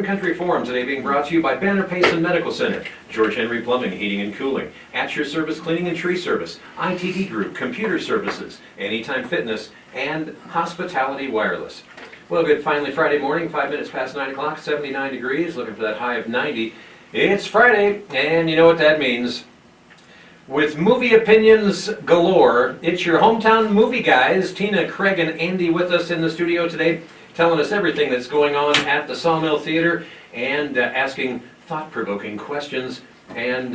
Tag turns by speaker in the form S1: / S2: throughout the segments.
S1: Rim Country Forum today being brought to you by Banner Payson Medical Center, George Henry Plumbing, Heating and Cooling, At Your Service Cleaning and Tree Service, ITD Group, Computer Services, Anytime Fitness, and Hospitality Wireless. Well, good, finally Friday morning, 5 minutes past 9 o'clock, 79 degrees, looking for that high of 90. It's Friday, and you know what that means. With movie opinions galore, it's your hometown movie guys, Tina, Craig, and Andy with us in the studio today, telling us everything that's going on at the Sawmill Theater and asking thought-provoking questions and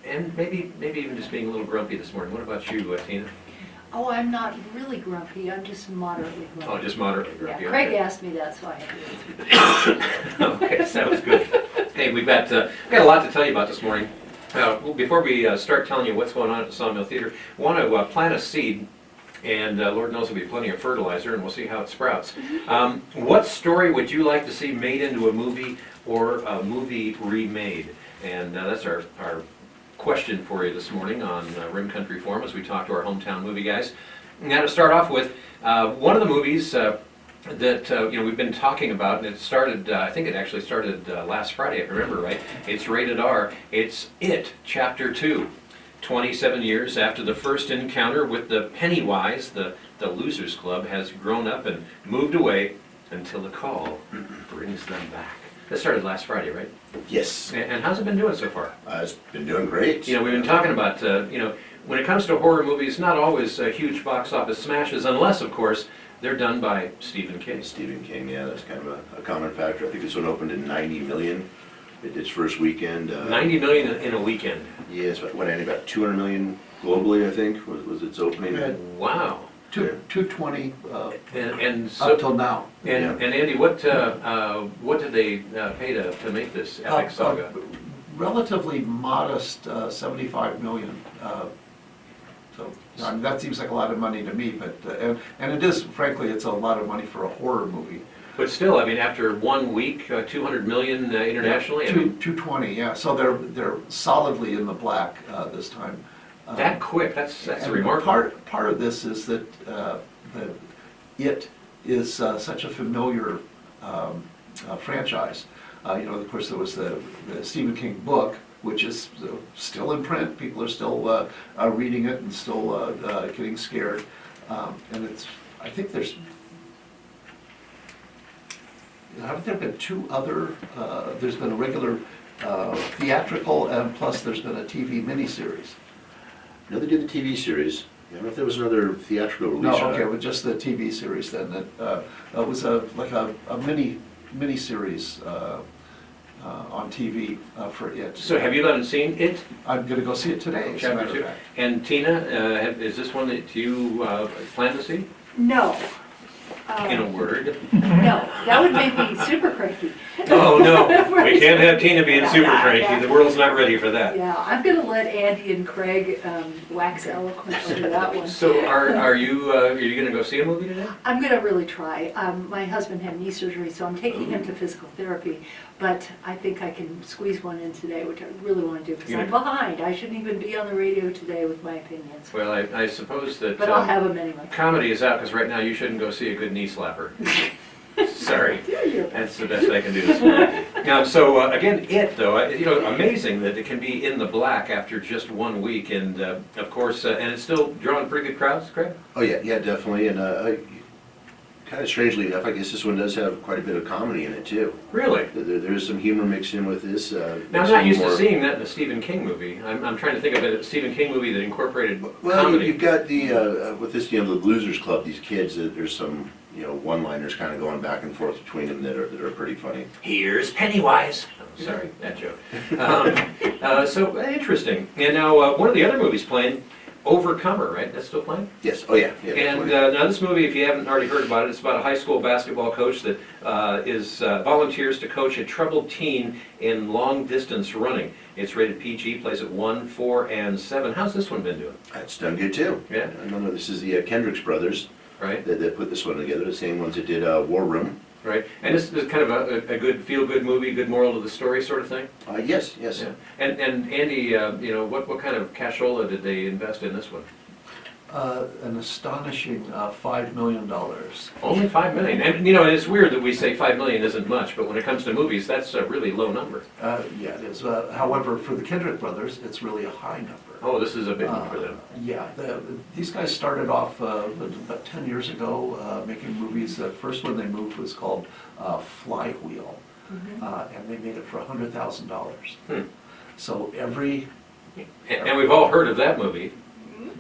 S1: maybe even just being a little grumpy this morning. What about you, Tina?
S2: Oh, I'm not really grumpy. I'm just moderately grumpy.
S1: Oh, just moderately grumpy.
S2: Yeah, Craig asked me that, so I had to answer.
S1: Okay, sounds good. Hey, we've got a lot to tell you about this morning. Before we start telling you what's going on at the Sawmill Theater, I want to plant a seed, and Lord knows there'll be plenty of fertilizer, and we'll see how it sprouts. What story would you like to see made into a movie or a movie remade? And that's our question for you this morning on Rim Country Forum as we talk to our hometown movie guys. Now to start off with, one of the movies that we've been talking about, and it started, I think it actually started last Friday, if I remember right. It's rated R. It's It, Chapter 2. 27 years after the first encounter with the Pennywise, the Losers Club has grown up and moved away until the call brings them back. That started last Friday, right?
S3: Yes.
S1: And how's it been doing so far?
S3: It's been doing great.
S1: You know, we've been talking about, when it comes to horror movies, not always huge box office smashes, unless, of course, they're done by Stephen King.
S3: Stephen King, yeah, that's kind of a common factor. I think this one opened in 90 million. Its first weekend.
S1: 90 million in a weekend.
S3: Yes, Andy, about 200 million globally, I think, was its opening.
S1: Wow.
S4: 220
S1: And so,
S4: up till now.
S1: and Andy, what did they pay to make this epic saga?
S4: Relatively modest 75 million. So I mean, that seems like a lot of money to me, but and it is, frankly, it's a lot of money for a horror movie.
S1: But still, I mean, after 1 week, 200 million internationally.
S4: Yeah, 220, yeah. So they're solidly in the black this time.
S1: That quick? That's remarkable.
S4: Part of this is that It is such a familiar franchise. Of course, there was the Stephen King book, which is still in print. People are still reading it and still getting scared. And I think haven't there been two other, there's been a regular theatrical, and plus there's been a TV miniseries.
S3: No, they did the TV series. I don't know if there was another theatrical release.
S4: No, okay, well, just the TV series then. That was like a mini-series on TV for It.
S1: So have you not seen It?
S4: I'm going to go see it today, as a matter
S1: Chapter 2.
S4: of fact.
S1: And Tina, is this one that you plan to see?
S2: No.
S1: In a word?
S2: No, that would make me super cranky.
S1: Oh, no, we can't have Tina being super cranky. The world's not ready for that.
S2: Yeah, I'm going to let Andy and Craig wax eloquent over that one.
S1: So are you going to go see a movie today?
S2: I'm going to really try. My husband had knee surgery, so I'm taking him to physical therapy. But I think I can squeeze one in today, which I really want to do, because I'm behind. I shouldn't even be on the radio today with my opinions.
S1: Well, I suppose that
S2: But I'll have them anyway.
S1: comedy is out, because right now you shouldn't go see a good knee slapper. Sorry, that's the best I can do this morning. Now, so again, It though, amazing that it can be in the black after just 1 week, and of course, and it's still drawing pretty good crowds, Craig?
S3: Oh yeah, definitely. And kind of strangely enough, I guess this one does have quite a bit of comedy in it too.
S1: Really?
S3: There's some humor mixed in with this.
S1: Now, I'm not used to seeing that in a Stephen King movie. I'm trying to think of a Stephen King movie that incorporated
S3: Well,
S1: comedy.
S3: you've got the with this, the Losers Club. These kids, there's some one-liners kind of going back and forth between them that are pretty funny.
S1: Here's Pennywise. Oh, sorry, that joke. So interesting. And now one of the other movies playing, Overcomer, right? That's still playing?
S3: Yes. Oh yeah.
S1: And now this movie, if you haven't already heard about it, it's about a high school basketball coach that volunteers to coach a troubled teen in long distance running. It's rated PG, plays at 1, 4, and 7. How's this one been doing?
S3: It's done good too.
S1: Yeah.
S3: I know this is the Kendricks brothers.
S1: Right.
S3: That put this one together. The same ones that did War Room.
S1: Right. And this is kind of a good feel-good movie, good moral to the story sort of thing?
S3: Yes.
S1: Yeah. And Andy, what kind of cashola did they invest in this one?
S4: An astonishing $5 million.
S1: Only 5 million. And, you know, it's weird that we say 5 million isn't much, but when it comes to movies, that's a really low number.
S4: Yeah, it is. However, for the Kendrick brothers, it's really a high number.
S1: Oh, this is a big one for them.
S4: Yeah, these guys started off about 10 years ago making movies. The first one they moved was called Flywheel, and they made it for $100,000. So every...
S1: And we've all heard of that movie.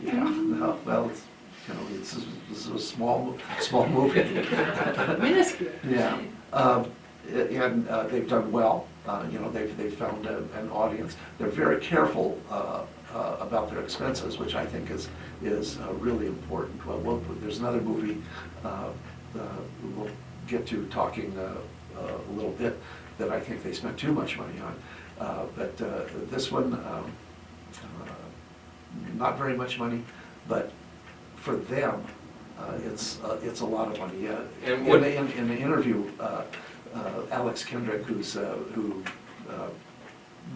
S4: Yeah, no, well, it's, you know, this is a small movie.
S2: Minuscule.
S4: Yeah, and they've done well. You know, they've found an audience. They're very careful about their expenses, which I think is really important. Well, there's another movie we'll get to talking a little bit that I think they spent too much money on. But this one, not very much money, but for them, it's a lot of money.
S1: And
S4: In the interview, Alex Kendrick, who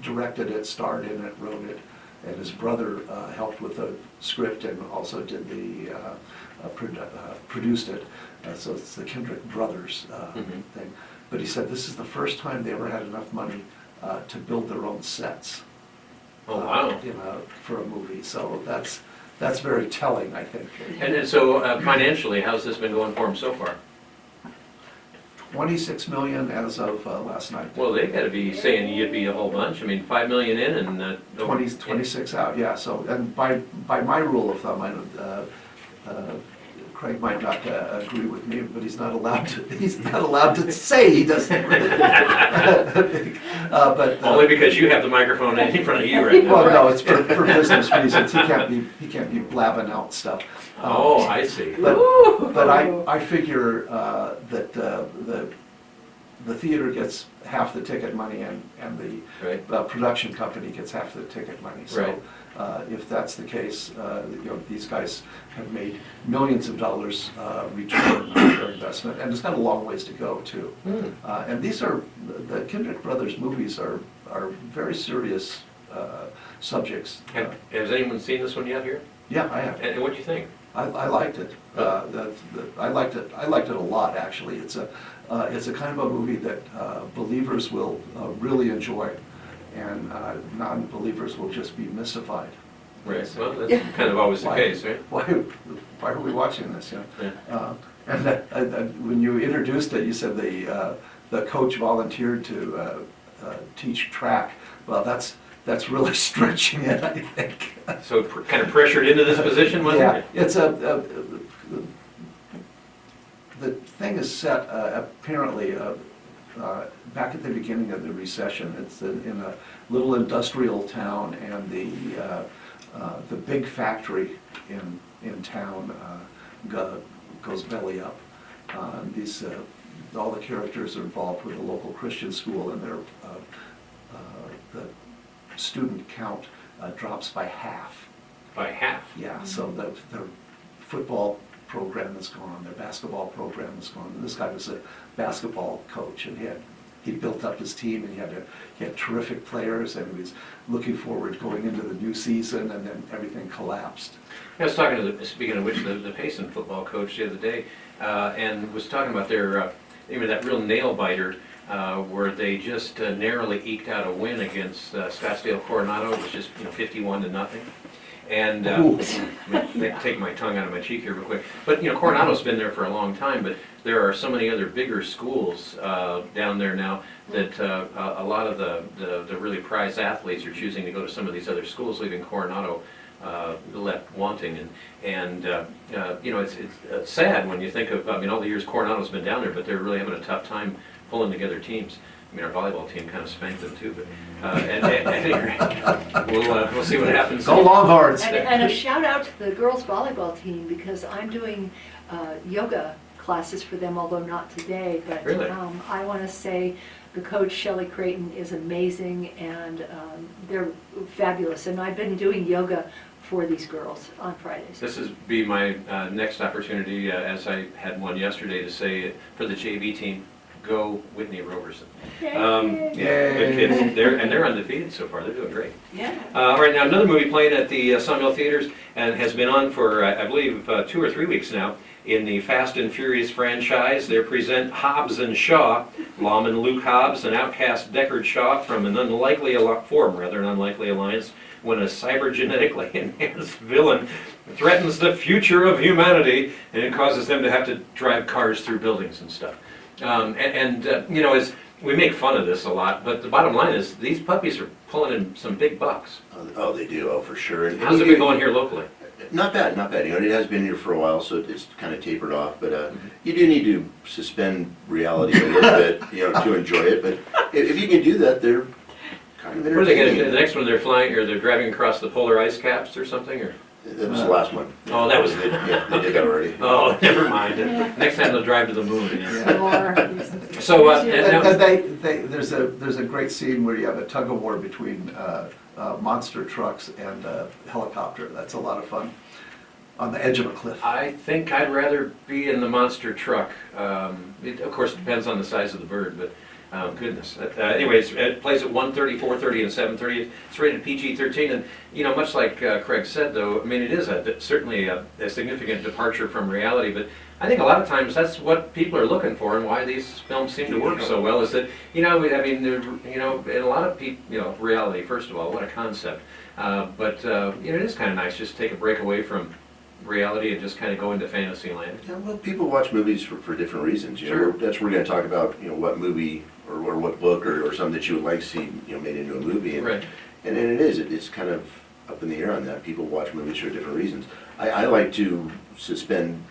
S4: directed it, starred in it, wrote it, and his brother helped with the script and also did the produced it. So it's the Kendrick brothers thing. But he said this is the first time they ever had enough money to build their own sets.
S1: Oh, wow.
S4: For a movie. So that's very telling, I think.
S1: And so financially, how's this been going for them so far?
S4: 26 million as of last night.
S1: Well, they got to be saying yippee a whole bunch. I mean, 5 million in and
S4: 26 out, yeah. So, and by my rule of thumb, Craig might not agree with me, but he's not allowed to say he doesn't agree. But
S1: only because you have the microphone in front of you right now.
S4: well, no, it's for business reasons. He can't be blabbing out stuff.
S1: Oh, I see.
S4: But I figure that the theater gets half the ticket money and the production company gets half the ticket money. So if that's the case, you know, these guys have made millions of dollars return on their investment, and it's got a long ways to go too. And these are the Kendrick brothers movies are very serious subjects.
S1: Has anyone seen this one yet here?
S4: Yeah, I have.
S1: And what do you think?
S4: I liked it. I liked it. I liked it a lot, actually. It's a kind of a movie that believers will really enjoy, and non-believers will just be mystified.
S1: Right. Well, that's kind of always the case, right?
S4: Why are we watching this? You know? And when you introduced it, you said the coach volunteered to teach track. Well, that's really stretching it, I think.
S1: So kind of pressured into this position, wasn't it?
S4: Yeah, it's the thing is set apparently back at the beginning of the recession. It's in a little industrial town, and the big factory in town goes belly up. All the characters are involved with a local Christian school, and the student count drops by half.
S1: By half?
S4: Yeah, so the football program is gone, their basketball program is gone. And this guy was a basketball coach, and he built up his team, and he had terrific players, and he was looking forward to going into the new season, and then everything collapsed.
S1: I was talking to speaking of which, the Payson football coach the other day, and was talking about their, that real nail biter, where they just narrowly eked out a win against Scottsdale Coronado. It was just 51-0. And take my tongue out of my cheek here real quick. But Coronado's been there for a long time, but there are so many other bigger schools down there now that a lot of the really prized athletes are choosing to go to some of these other schools, leaving Coronado left wanting. And it's sad when you think of all the years Coronado's been down there, but they're really having a tough time pulling together teams. Our volleyball team kind of spanked them too, but at any rate, we'll see what happens.
S4: Go Longhorns!
S2: And a shout out to the girls volleyball team, because I'm doing yoga classes for them, although not today. But
S1: really?
S2: I want to say the coach, Shelley Creighton, is amazing, and they're fabulous. And I've been doing yoga for these girls on Fridays.
S1: This is my next opportunity, as I had one yesterday, to say for the JV team. Go Whitney Roberson.
S2: Yay.
S1: Good kids. They're undefeated so far. They're doing great.
S2: Yeah.
S1: All right, now another movie playing at the Sawmill Theaters and has been on for, I believe, 2 or 3 weeks now. In the Fast and Furious franchise, they present Hobbs and Shaw, lawman Luke Hobbs and outcast Deckard Shaw from an unlikely alliance when a cybergenetically enhanced villain threatens the future of humanity, and it causes them to have to drive cars through buildings and stuff. You know, as we make fun of this a lot, but the bottom line is these puppies are pulling in some big bucks.
S3: Oh, they do, for sure. And
S1: How's it been going here locally?
S3: Not bad, not bad. You know, it has been here for a while, so it's kind of tapered off. But you do need to suspend reality a little bit, you know, to enjoy it. But if you can do that, they're kind of
S1: What are they going to
S3: entertaining.
S1: do? The next one they're flying, or they're driving across the polar ice caps or something? Or
S3: That was the last one.
S1: Oh, that was.
S3: They did that already.
S1: Oh, never mind. Next time they'll drive to the moon. Yeah.
S2: Or-
S1: So and now,
S4: There's a great scene where you have a tug of war between monster trucks and a helicopter. That's a lot of fun. On the edge of a cliff.
S1: I think I'd rather be in the monster truck. It, of course, depends on the size of the bird, but goodness. Anyways, it plays at 1:30, 4:30, and 7:30. It's rated PG-13, and you know, much like Craig said, though, I mean, it is certainly a significant departure from reality. But I think a lot of times that's what people are looking for, and why these films seem to work so well. Is that you know, I mean, you know, in a lot of people, you know, reality. First of all, what a concept. But you know, it is kind of nice just to take a break away from reality and just kind of go into fantasy land.
S3: Yeah, well, people watch movies for different reasons. You know,
S1: Sure.
S3: that's what we're going to talk about. You know, what movie or what book or something that you would like to see, you know, made into a movie. And,
S1: Right.
S3: and it's kind of up in the air on that. People watch movies for different reasons. I like to suspend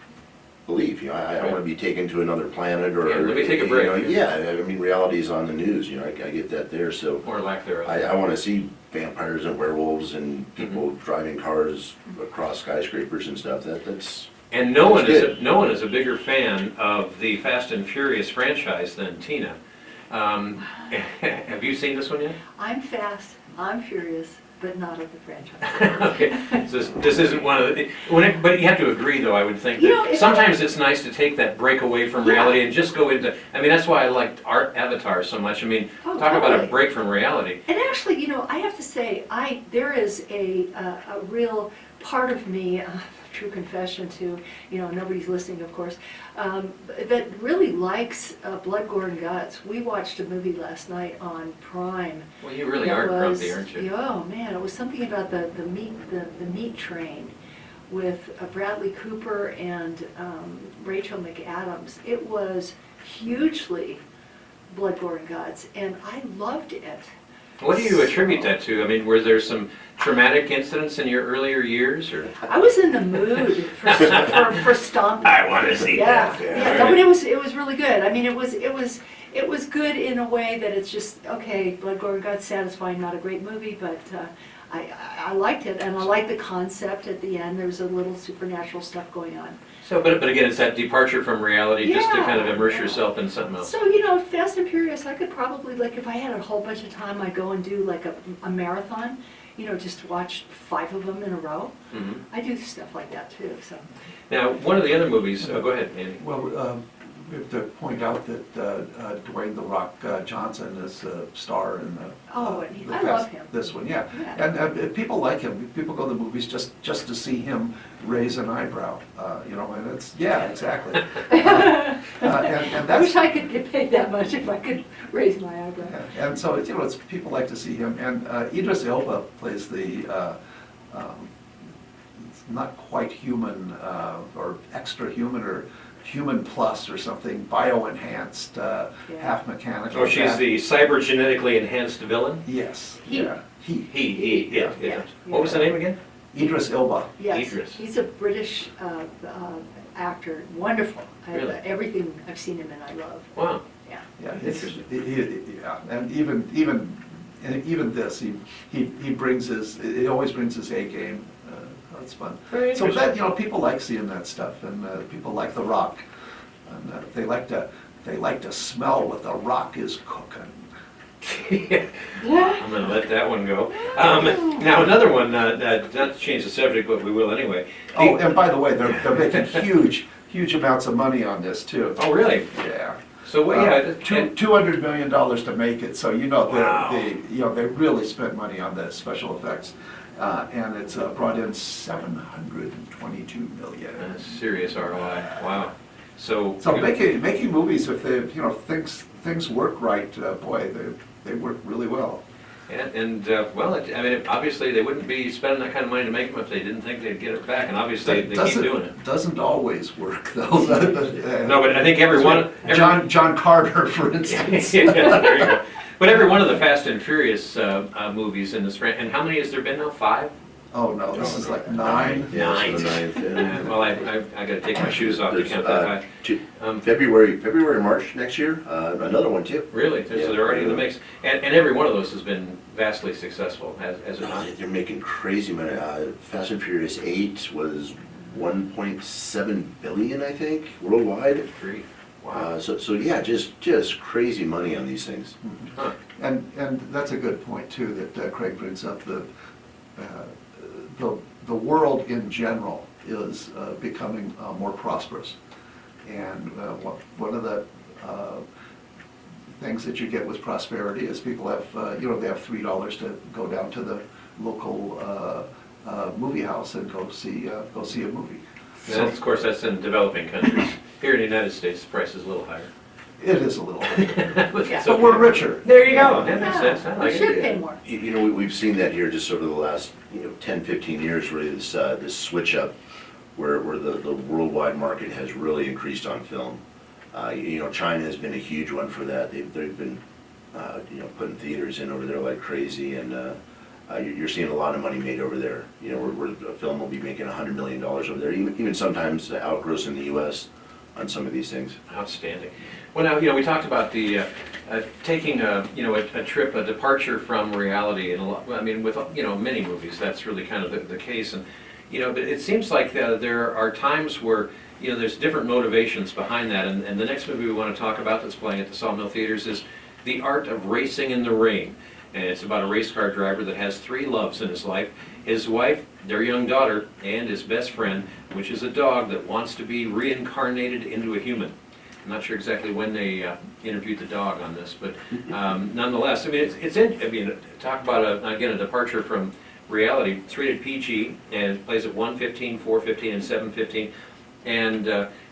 S3: belief. You know, I don't want to be taken to another planet or.
S1: Yeah, let me take a break.
S3: You know, yeah, I mean, reality is on the news. You know, I get that there. So
S1: Or lack thereof.
S3: I want to see vampires and werewolves and people driving cars across skyscrapers and stuff. That's.
S1: And no one
S3: That's
S1: is a bigger fan of the Fast and Furious franchise than Tina. Have you seen this one yet?
S2: I'm fast, I'm furious, but not of the franchise.
S1: Okay, so this isn't one of the, but you have to agree, though, I would think,
S2: You know,
S1: that
S2: if
S1: sometimes it's nice to take that break away from
S2: Yeah.
S1: reality and just go into, I mean, that's why I liked Avatar so much. I mean,
S2: Oh,
S1: talk about a
S2: totally.
S1: break from reality.
S2: And actually, you know, I have to say, there is a real part of me, true confession to, you know, nobody's listening, of course, that really likes Blood, Gore, and Guts. We watched a movie last night on Prime.
S1: Well, you really
S2: that
S1: are
S2: was-
S1: grumpy, aren't you?
S2: Oh, man, it was something about the meat train with Bradley Cooper and Rachel McAdams. It was hugely Blood, Gore, and Guts, and I loved it.
S1: What do you attribute that to? I mean, were there some traumatic incidents in your earlier years, or?
S2: I was in the mood for stomping.
S1: I want to see
S2: Yeah,
S1: that.
S2: yeah, no, but it was really good. I mean, it was good in a way that it's just, okay, Blood, Gore, and Guts, satisfying, not a great movie, but I liked it, and I liked the concept at the end. There's a little supernatural stuff going on.
S1: So, but again, it's that departure from reality, just to
S2: Yeah,
S1: kind of immerse
S2: yeah.
S1: yourself in something else.
S2: So, you know, Fast and Furious, I could probably, like, if I had a whole bunch of time, I'd go and do like a marathon, you know, just watch 5 of them in a row.
S1: Mhm.
S2: I do stuff like that too, so.
S1: Now, one of the other movies, go ahead, Andy.
S4: Well, we have to point out that Dwayne "The Rock" Johnson is a star in the.
S2: Oh, and
S4: the
S2: I love him.
S4: This one, yeah.
S2: Yeah.
S4: And people like him. People go to the movies just to see him raise an eyebrow, you know, and it's, yeah, exactly. And
S2: I
S4: that's.
S2: wish I could get paid that much if I could raise my eyebrow.
S4: Yeah, and so, you know, it's, people like to see him, and Idris Elba plays the, it's not quite human, or extra human, or human plus or something, bio-enhanced, half mechanical.
S1: Oh, she's the cyber-genetically enhanced villain?
S4: Yes,
S2: He.
S4: yeah,
S1: Yeah.
S2: Yeah.
S1: What was the name again?
S4: Idris Elba.
S2: Yes,
S1: Idris.
S2: he's a British actor, wonderful.
S1: Really?
S2: Everything I've seen him in, I love.
S1: Wow.
S2: Yeah.
S4: Yeah, yeah, and even this, he brings he always brings his A game. That's fun.
S1: Very
S4: So
S1: interesting.
S4: that, you know, people like seeing that stuff, and people like The Rock, and they like to smell what The Rock is cooking.
S1: I'm gonna let that one go. Now, another one, not to change the subject, but we will anyway.
S4: Oh, and by the way, they're making huge amounts of money on this too.
S1: Oh, really?
S4: Yeah.
S1: So, well, yeah,
S4: $200 million to make it, so
S1: Wow.
S4: they really spent money on the special effects. And it's brought in $722 million.
S1: serious ROI, wow. So.
S4: So making movies, if they, things work right, boy, they work really well.
S1: Well, I mean, obviously, they wouldn't be spending that kind of money to make them if they didn't think they'd get it back, and obviously, they keep doing it.
S4: Doesn't always work, though.
S1: No, but I think every one.
S4: John Carter, for instance.
S1: Yeah, there you go. But every one of the Fast and Furious movies in this franchise, and how many has there been now? 5?
S4: Oh, no, this is like 9.
S3: Yeah, so the ninth, yeah.
S1: Well, I gotta take my shoes off to
S3: There's,
S1: count that high.
S3: February, March next year, another one too.
S1: Really? So
S3: Yeah.
S1: they're already in the mix. And every one of those has been vastly successful, has it not?
S3: They're making crazy money. Fast and Furious 8 was 1.7 billion, I think, worldwide.
S1: Good grief. Wow.
S3: So yeah, just crazy money on these things.
S1: Huh.
S4: And that's a good point, too, that Craig brings up. The world in general is becoming more prosperous. And one of the things that you get with prosperity is people have, they have $3 to go down to the local movie house and go see a movie.
S1: And of course, that's in developing countries. Here in the United States, the price is a little higher.
S4: It is a little higher.
S1: Yeah.
S4: But we're richer.
S1: There you go. That makes sense. I
S2: We
S1: like
S2: should
S1: it.
S2: pay more.
S3: We've seen that here just over the last 10, 15 years, really this switch up where the worldwide market has really increased on film. China has been a huge one for that. They've been putting theaters in over there like crazy, and you're seeing a lot of money made over there. Where a film will be making $100 million over there, even sometimes outgrossing the U.S. on some of these things.
S1: Outstanding. Well, now, we talked about the taking a trip, a departure from reality, and with many movies, that's really kind of the case. And but it seems like there are times where there's different motivations behind that. And the next movie we want to talk about that's playing at the Sawmill Theaters is The Art of Racing in the Rain. And it's about a race car driver that has 3 loves in his life: his wife, their young daughter, and his best friend, which is a dog that wants to be reincarnated into a human. I'm not sure exactly when they interviewed the dog on this, but nonetheless, talk about a departure from reality. It's rated PG and it plays at 1:15, 4:15, and 7:15. And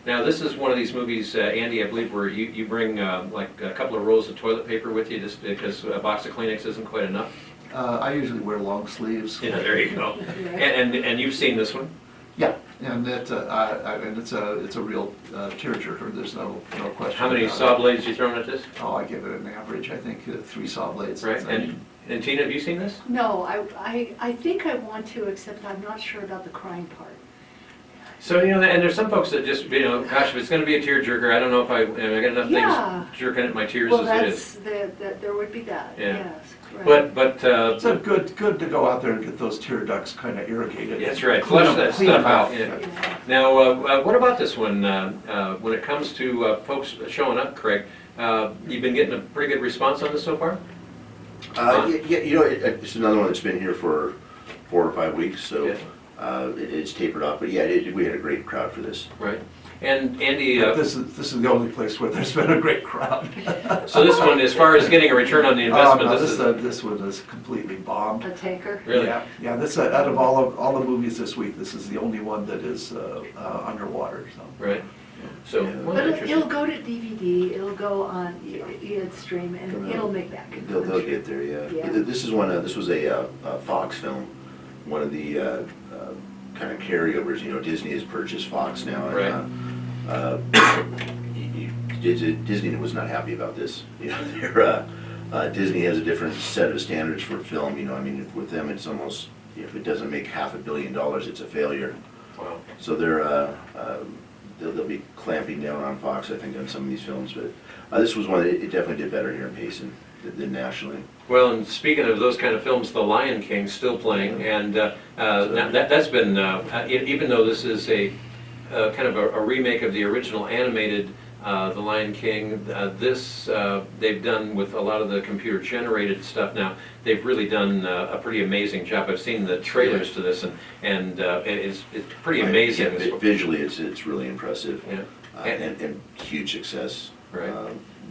S1: now this is one of these movies, Andy, I believe, where you bring like a couple of rolls of toilet paper with you just because a box of Kleenex isn't quite enough.
S4: I usually wear long sleeves.
S1: Yeah, there you go.
S2: Right.
S1: And you've seen this one?
S4: Yeah, and it's a real tearjerker. There's no question.
S1: How many
S4: about
S1: saw
S4: it.
S1: blades you thrown at this?
S4: Oh, I give it an average. I think 3 saw blades.
S1: Right. And Tina, have you seen this?
S2: No, I think I want to, except I'm not sure about the crying part.
S1: So, and there's some folks that just, gosh, if it's going to be a tearjerker, I don't know if I got enough
S2: Yeah.
S1: things jerking at my tears
S2: Well,
S1: as it is.
S2: there would be that,
S1: Yeah.
S2: yes, correct.
S1: But
S4: It's a good to go out there and get those tear ducts kind of irrigated.
S1: that's right,
S4: Clean
S1: flush
S4: them-
S1: that
S4: clean them
S1: stuff out.
S4: out.
S1: Yeah.
S2: Yeah.
S1: Now, what about this one? When it comes to folks showing up, Craig, you've been getting a pretty good response on this so far?
S3: It's another one that's been here for 4 or 5 weeks, so
S1: Yeah.
S3: it's tapered off. But yeah, we had a great crowd for this.
S1: Right. And Andy,
S4: But this is the only place where there's been a great crowd.
S1: so this one, as far as getting a return on the investment,
S4: No,
S1: this is
S4: this one is completely bombed.
S2: A tanker?
S1: really.
S4: Yeah. This out of all the movies this week, this is the only one that is underwater. So.
S1: Right. So,
S3: Yeah.
S1: well,
S2: But
S1: interesting.
S2: it'll go to DVD, it'll go on stream, and it'll make that good.
S3: They'll get there, yeah.
S2: Yeah.
S3: This is this was a Fox film, one of the kind of carryovers. Disney has purchased Fox now, and Disney was not happy about this. Disney has a different set of standards for film. With them, it's almost, if it doesn't make $500 million, it's a failure.
S1: Wow.
S3: So they'll be clamping down on Fox, I think, on some of these films. But this was one that it definitely did better here in Payson than nationally.
S1: Well, and speaking of those kind of films, The Lion King's still playing, and that's been, even though this is a kind of a remake of the original animated The Lion King, they've done with a lot of the computer-generated stuff now. They've really done a pretty amazing job. I've seen the trailers to this, and it's pretty amazing.
S3: Yeah, visually, it's really impressive.
S1: Yeah.
S3: And huge success.
S1: Right.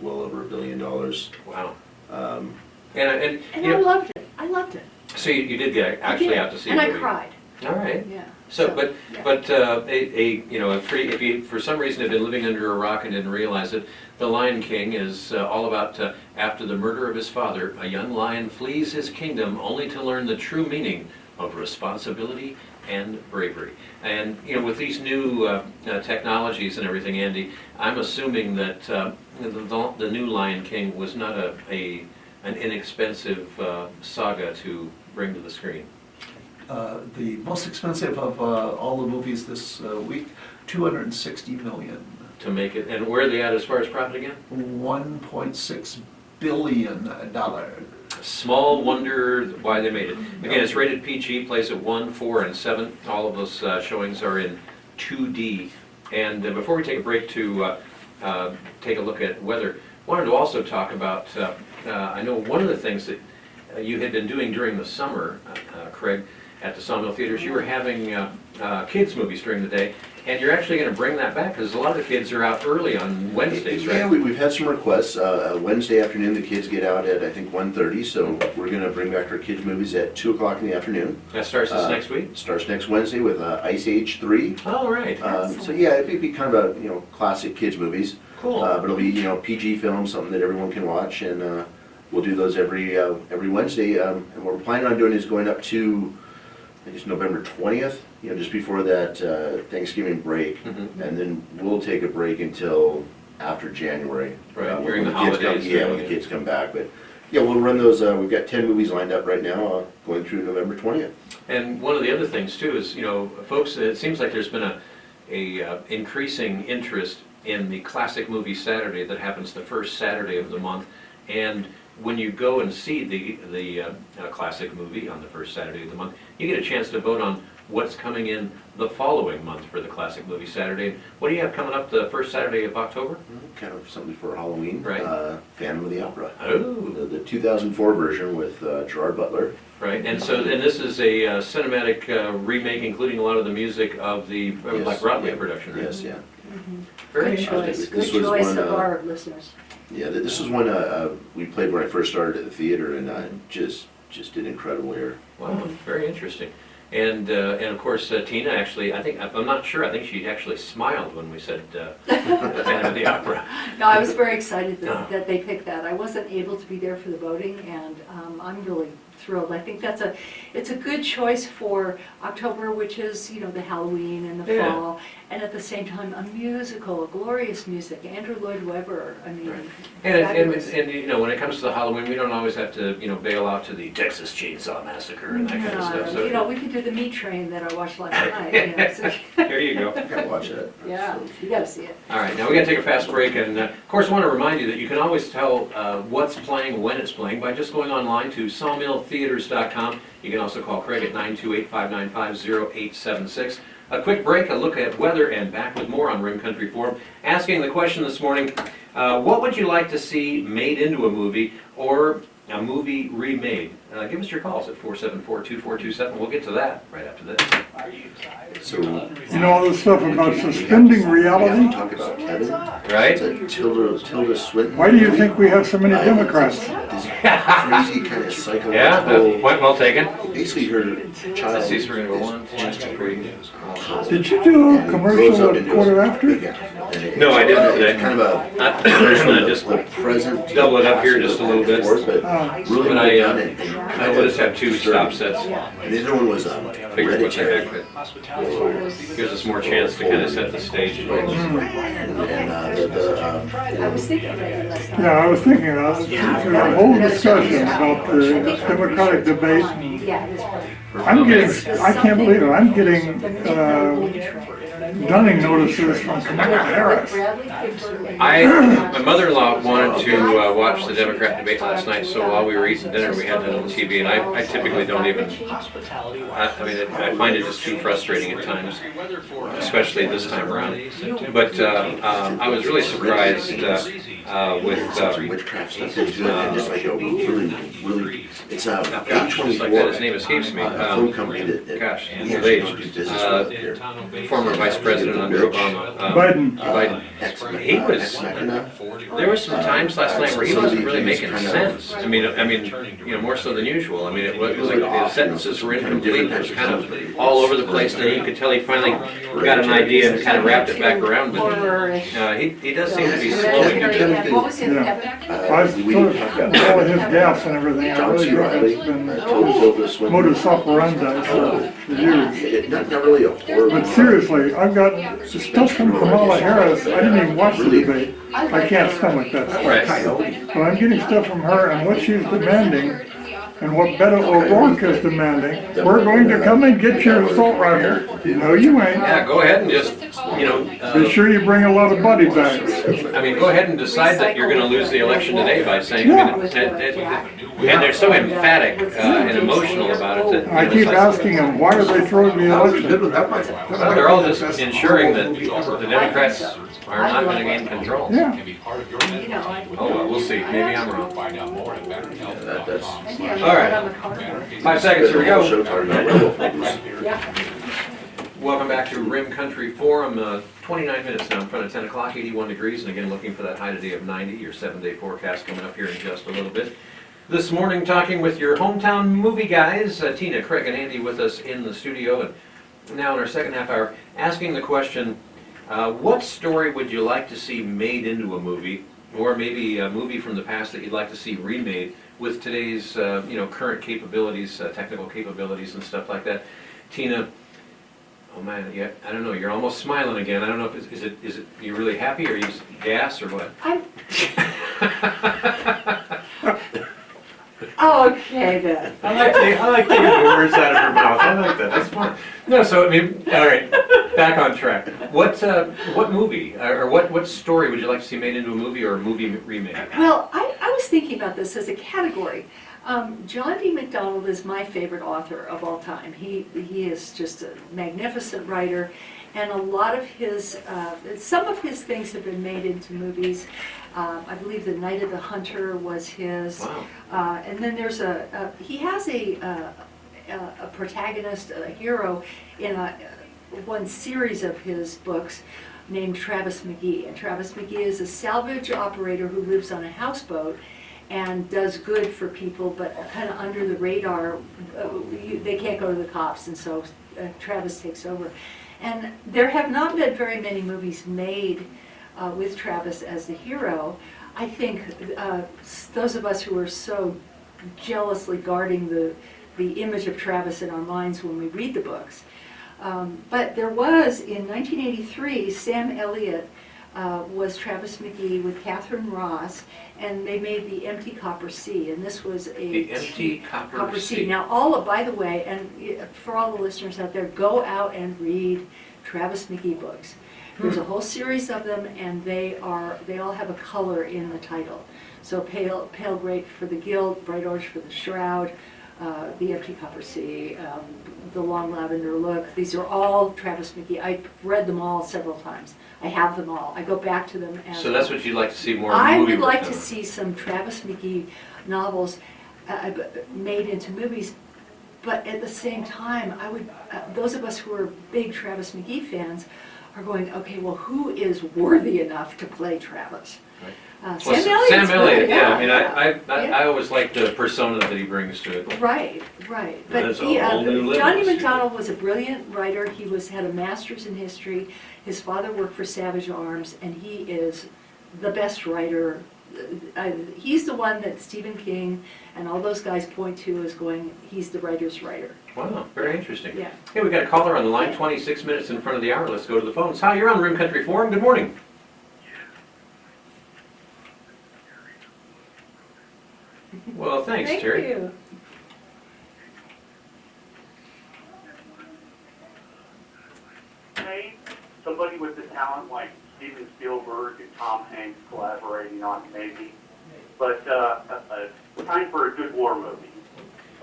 S3: Well over $1 billion.
S1: Wow.
S3: Um,
S1: And
S2: And
S1: you
S2: I
S1: know,
S2: loved it. I loved it.
S1: so you did get
S2: I
S1: actually
S2: did.
S1: out to see
S2: And
S1: a
S2: I
S1: movie.
S2: cried,
S1: All right.
S2: yeah.
S1: So, but,
S2: yeah.
S1: but, if you, for some reason, have been living under a rock and didn't realize it, The Lion King is all about, after the murder of his father, a young lion flees his kingdom only to learn the true meaning of responsibility and bravery. And, with these new technologies and everything, Andy, I'm assuming that the new Lion King was not an inexpensive saga to bring to the screen.
S4: The most expensive of all the movies this week, $260 million.
S1: To make it, and where are they at as far as profit again?
S4: $1.6 billion.
S1: Small wonder why they made it. Again, it's rated PG, plays at 1, 4, and 7. All of those showings are in 2D. And before we take a break to take a look at weather, wanted to also talk about, I know one of the things that you had been doing during the summer, Craig, at the Sawmill Theaters, you were having kids' movies during the day, and you're actually going to bring that back, because a lot of the kids are out early on Wednesdays, right?
S3: Yeah, we've had some requests. Wednesday afternoon, the kids get out at, I think, 1:30, so we're gonna bring back our kids' movies at 2 o'clock in the afternoon.
S1: That starts this next week?
S3: Starts next Wednesday with Ice Age 3.
S1: Oh, right.
S3: So yeah, it'd be kind of a, classic kids' movies.
S1: Cool.
S3: But it'll be, PG film, something that everyone can watch, and we'll do those every Wednesday. And what we're planning on doing is going up to, I guess, November 20th, just before that Thanksgiving break.
S1: Mhm.
S3: And then we'll take a break until after January.
S1: Right, during
S3: when
S1: the
S3: kids come-
S1: holidays,
S3: Yeah, when
S1: yeah.
S3: the kids come back. But yeah, we'll run those, we've got 10 movies lined up right now, going through November 20th.
S1: And one of the other things too is, folks, it seems like there's been a increasing interest in the classic movie Saturday that happens the first Saturday of the month. And when you go and see the classic movie on the first Saturday of the month, you get a chance to vote on what's coming in the following month for the classic movie Saturday. What do you have coming up the first Saturday of October?
S3: Kind of something for Halloween.
S1: Right.
S3: Phantom of the Opera.
S1: Oh,
S3: The 2004 version with Gerard Butler.
S1: right. And so, and this is a cinematic remake, including a lot of the music of the
S3: Yes,
S1: like Broadway
S3: yeah.
S1: production, right?
S3: Yes, yeah.
S1: Very
S2: Good
S1: interesting.
S2: choice,
S3: This
S2: good
S3: was
S2: choice
S3: one,
S2: of our listeners.
S3: Yeah, this is one we played when I first started at the theater, and just did incredible here.
S1: Wow, very interesting. And of course, Tina actually, I'm not sure, I think she actually smiled when we said Phantom of the Opera.
S2: No, I was very excited
S1: Oh.
S2: that they picked that. I wasn't able to be there for the voting, and I'm really thrilled. I think it's a good choice for October, which is, the Halloween and the
S1: Yeah.
S2: fall, and at the same time, a musical, glorious music. Andrew Lloyd Webber, I mean,
S1: Right.
S2: fabulous.
S1: And when it comes to the Halloween, we don't always have to, bail out to the Texas Chainsaw Massacre and that kind of stuff.
S2: No,
S1: So
S2: we could do the Meat Train that I watched last night, so,
S1: there you go.
S3: I gotta watch that.
S2: yeah, you gotta see it.
S1: All right, now we got to take a fast break, and of course, I want to remind you that you can always tell what's playing when it's playing by just going online to sawmilltheaters.com. You can also call Craig at 928-595-0876. A quick break, a look at weather, and back with more on Rim Country Forum. Asking the question this morning, what would you like to see made into a movie or a movie remade? Give us your calls at 474-2427. We'll get to that right after this.
S3: So,
S5: All this stuff about suspending
S3: we have to
S5: reality?
S3: talk about Kevin.
S1: Right?
S3: It's a Tilda Swinton.
S5: Why do you think we have so many
S3: This
S5: Democrats?
S3: crazy kind of psychological.
S1: Yeah, point well taken.
S3: Basically, her child.
S1: Let's see, so we're going to go 1, 2, 3.
S5: Did you do a commercial at quarter after?
S1: No, I didn't today.
S3: Kind of
S1: I'm
S3: a
S1: gonna just
S3: present.
S1: double it up here just a little bit.
S3: But really,
S1: But
S3: well done and
S1: we'll just have 2 stop sets.
S3: And the other one was
S1: Figure what the
S3: Hereditary.
S1: heck, but gives us more chance to kind of set the stage.
S3: And
S2: I was thinking about it last night.
S5: Yeah, I was thinking of a whole discussion about the Democratic debate.
S2: Yeah, it is great.
S5: I can't believe it, I'm getting dunning notices from Kamala Harris.
S1: My mother-in-law wanted to watch the Democrat debate last night, so while we were eating dinner, we had that on TV, and I typically don't even, I find it just too frustrating at times, especially this time around. But I was really surprised with
S3: witchcraft stuff into it, and just like a really It's
S1: gosh, just like that, his name escapes me.
S3: A film company that
S1: Gosh,
S3: we
S1: of
S3: actually
S1: age.
S3: don't do business with up here.
S1: Former vice president under Obama.
S5: Biden.
S1: Biden. He was, there were some times last night where he wasn't really making sense. I mean, you know, more so than usual. I mean, it was like the sentences were incomplete, it was kind of all over the place, and then you could tell he finally got an idea and kind of wrapped it back around, but he does seem to be slowing.
S2: What was his,
S5: Yeah.
S2: Kevin?
S5: I was sort of all of his gas and everything. I
S3: John
S5: really
S3: C.
S5: think
S3: Reilly
S5: it's been
S3: told us over the swim.
S5: modus operandi for years.
S3: Not really a horror.
S5: But seriously, I've got the stuff from Kamala Harris. I didn't even watch the debate. I can't stomach that stuff.
S1: Right.
S5: But I'm getting stuff from her and what she's demanding and what Beto O'Rourke is demanding. We're going to come and get your assault rifle. No, you ain't.
S1: Yeah, go ahead and just, you know,
S5: Be sure you bring a lot of body bags.
S1: I mean, go ahead and decide that you're gonna lose the election today by saying, I mean, and they're so emphatic and emotional about it that, you
S5: I
S1: know,
S5: keep
S1: it's like,
S5: asking them, why are they throwing the election?
S1: they're all just ensuring that the Democrats are not gonna gain control.
S5: Yeah.
S2: You know, I.
S1: Oh, well, we'll see, maybe I'm wrong.
S3: That's.
S1: All right. 5 seconds, here we go.
S3: Show talking about werewolf movies.
S2: Yeah.
S1: Welcome back to Rim Country Forum, 29 minutes now in front of 10 o'clock, 81 degrees, and again looking for that high today of 90, your 7-day forecast coming up here in just a little bit. This morning talking with your hometown movie guys, Tina, Craig, and Andy with us in the studio, and now in our second half hour, asking the question, what story would you like to see made into a movie, or maybe a movie from the past that you'd like to see remade with today's you know, current capabilities, technical capabilities and stuff like that. Tina, oh man, yeah, I don't know, you're almost smiling again. I don't know if is it you really happy or you just gas or what?
S2: I'm. Okay then.
S1: I like taking the words out of her mouth. I like that. That's fun. No, so I mean, all right, back on track. What movie or what story would you like to see made into a movie or a movie remake?
S2: Well, I was thinking about this as a category. John D. MacDonald is my favorite author of all time. He is just a magnificent writer, and a lot of his, some of his things have been made into movies. I believe The Night of the Hunter was his.
S1: Wow.
S2: And then there's he has a protagonist, a hero in one series of his books named Travis McGee. And Travis McGee is a salvage operator who lives on a houseboat and does good for people, but kind of under the radar. They can't go to the cops, and so Travis takes over. And there have not been very many movies made with Travis as the hero. I think those of us who are so jealously guarding the image of Travis in our minds when we read the books. But there was, in 1983, Sam Elliott was Travis McGee with Catherine Ross, and they made The Empty Copper Sea, and this was
S1: The Empty Copper Sea.
S2: Now, by the way, and for all the listeners out there, go out and read Travis McGee books. There's a whole series of them, and they all have a color in the title. So pale gray for the Guild, bright orange for the Shroud, The Empty Copper Sea, The Long Lavender Look. These are all Travis McGee. I've read them all several times. I have them all. I go back to them. And
S1: So that's what you'd like to see more
S2: I
S1: movie
S2: would like
S1: work
S2: to
S1: done.
S2: see some Travis McGee novels made into movies, but at the same time, I would. Those of us who are big Travis McGee fans are going, okay, well, who is worthy enough to play Travis?
S1: Well,
S2: Sam Elliott's
S1: Sam Elliott,
S2: good,
S1: yeah. I mean,
S2: yeah.
S1: I always like the persona that he brings to it.
S2: Right.
S1: That
S2: But
S1: is a whole new level.
S2: Johnny MacDonald was a brilliant writer. He had a master's in history. His father worked for Savage Arms, and he is the best writer. He's the one that Stephen King and all those guys point to as going, he's the writer's writer.
S1: Wow, very interesting.
S2: Yeah.
S1: Hey, we got a caller on the line, 26 minutes in front of the hour. Let's go to the phones. Hi, you're on Rim Country Forum. Good morning. Well, thanks, Terry.
S2: Thank you.
S6: Somebody with the talent like Steven Spielberg and Tom Hanks collaborating on maybe, but time for a good war movie,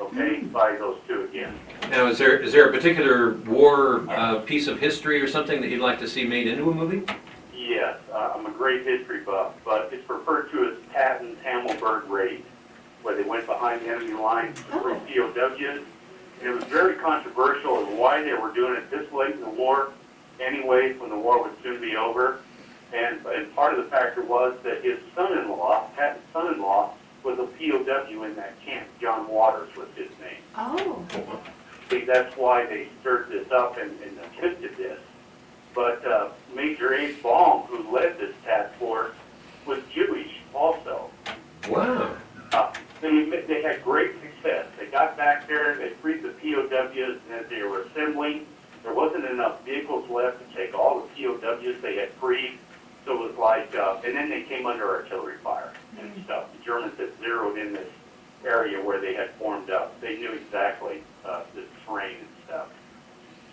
S6: okay, by those two again.
S1: Now, is there a particular war piece of history or something that you'd like to see made into a movie?
S6: Yes, I'm a great history buff, but it's referred to as Patton's Hammelburg Raid, where they went behind enemy lines to free
S2: Oh.
S6: POWs. It was very controversial as why they were doing it this late in the war, anyways, when the war would soon be over. And part of the factor was that his son-in-law, Patton's son-in-law, was a POW in that camp. John Waters was his name.
S2: Oh,
S6: I think that's why they stirred this up and attempted this. But Major Abe Baum, who led this task force, was Jewish also.
S1: Wow.
S6: They had great success. They got back there, they freed the POWs, and as they were assembling, there wasn't enough vehicles left to take all the POWs they had freed. So it was like, and then they came under artillery fire and stuff. The Germans had zeroed in this area where they had formed up. They knew exactly the terrain and stuff.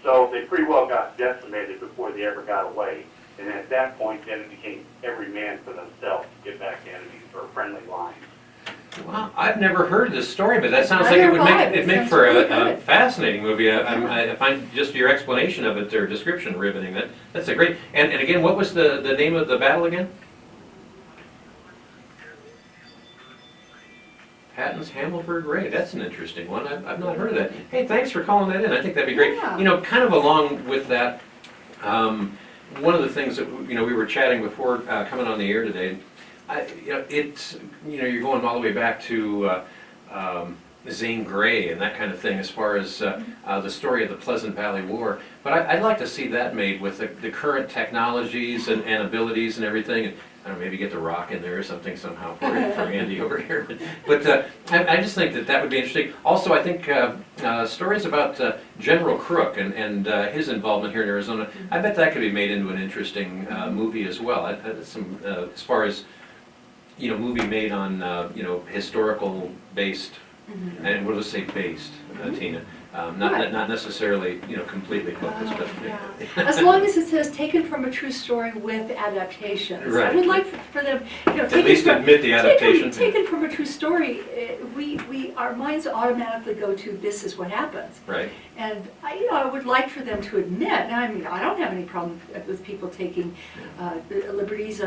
S6: So they pretty well got decimated before they ever got away. And at that point, then it became every man for themselves to get back to enemy or friendly lines.
S1: Well, I've never heard this story, but that sounds like
S2: Neither
S1: it would
S2: have I.
S1: make it make
S2: Sounds
S1: for
S2: really
S1: a
S2: good.
S1: fascinating movie. I find just your explanation of it, or description, riveting. That's a great. And again, what was the name of the battle again? Patton's Hamilberg Raid. That's an interesting one. I've not heard of that. Hey, thanks for calling that in. I think that'd be great.
S2: Yeah.
S1: You know, kind of along with that, one of the things that we were chatting before coming on the air today. It's you're going all the way back to Zane Grey and that kind of thing as far as the story of the Pleasant Valley War. But I'd like to see that made with the current technologies and abilities and everything. And I don't know, maybe get The Rock in there or something somehow for Andy over here. But I just think that would be interesting. Also, I think stories about General Crook and his involvement here in Arizona, I bet that could be made into an interesting movie as well. As far as movie made on, historical based, and we'll just say based, Tina. Not necessarily, completely focused, but.
S2: yeah. As long as it says taken from a true story with adaptations. I
S1: Right.
S2: would like for them,
S1: At least admit the adaptation.
S2: Taken from a true story, our minds automatically go to this is what happens.
S1: Right.
S2: And I would like for them to admit, I mean, I don't have any problem with people taking liberties.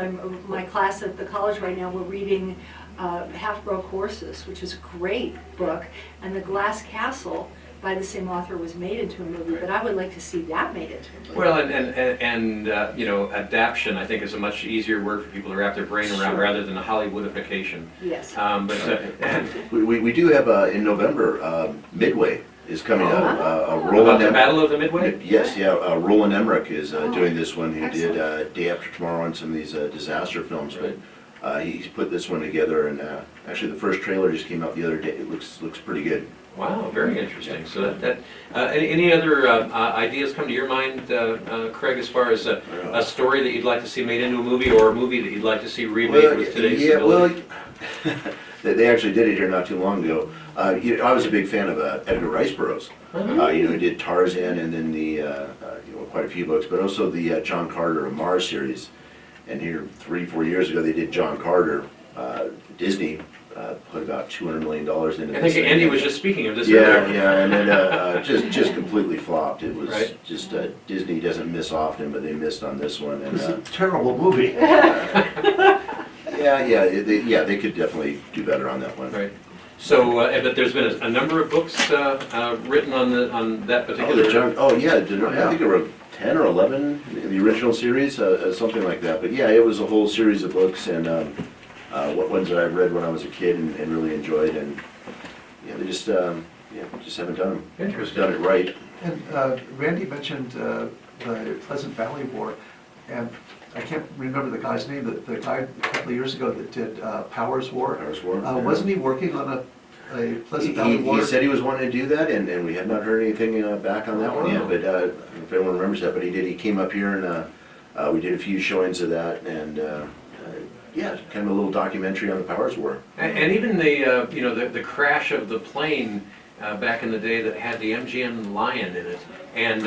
S2: My class at the college right now, we're reading Half-Broke Horses, which is a great book, and The Glass Castle by the same author was made into a movie, but I would like to see that made into a movie.
S1: Well, and adaption, I think, is a much easier word for people to wrap their brain around
S2: Sure.
S1: rather than a Hollywoodification.
S2: Yes.
S3: We do have, in November, Midway is coming up.
S1: About
S3: Roland
S1: the Battle of the Midway?
S3: Yes, Roland Emmerich is
S2: Oh,
S3: doing this one. He
S2: excellent.
S3: did Day After Tomorrow and some of these disaster films, but he's put this one together, and actually the first trailer just came out the other day. It looks pretty good.
S1: Wow, very interesting. So any other ideas come to your mind, Craig, as far as a story that you'd like to see made into a movie, or a movie that you'd like to see remade with today's ability?
S3: They actually did it here not too long ago. I was a big fan of Edgar Rice Burroughs. He did Tarzan and then the quite a few books, but also the John Carter of Mars series. And here 3-4 years ago they did John Carter. Disney put about $200 million into
S1: I
S3: this.
S1: think Andy was just speaking of this
S3: Yeah,
S1: earlier.
S3: and then just completely flopped. It was
S1: Right.
S3: just Disney doesn't miss often, but they missed on this one. And
S4: It's a terrible movie.
S3: they could definitely do better on that one.
S1: Right. So, but there's been a number of books written on that particular.
S3: I think there were 10 or 11 in the original series, something like that. But yeah, it was a whole series of books, and what ones that I've read when I was a kid and really enjoyed, and they just haven't done them.
S1: Interesting.
S3: Done it right.
S4: And Randy mentioned the Pleasant Valley War, and I can't remember the guy's name, the guy a couple of years ago that did Powers War.
S3: Powers War, yeah.
S4: Wasn't he working on a Pleasant Valley War?
S3: He said he was wanting to do that, and we have not heard anything back on that one yet. But if anyone remembers that, but he did. He came up here and we did a few showings of that, and kind of a little documentary on the Powers War.
S1: And even the crash of the plane back in the day that had the MGM lion in it, and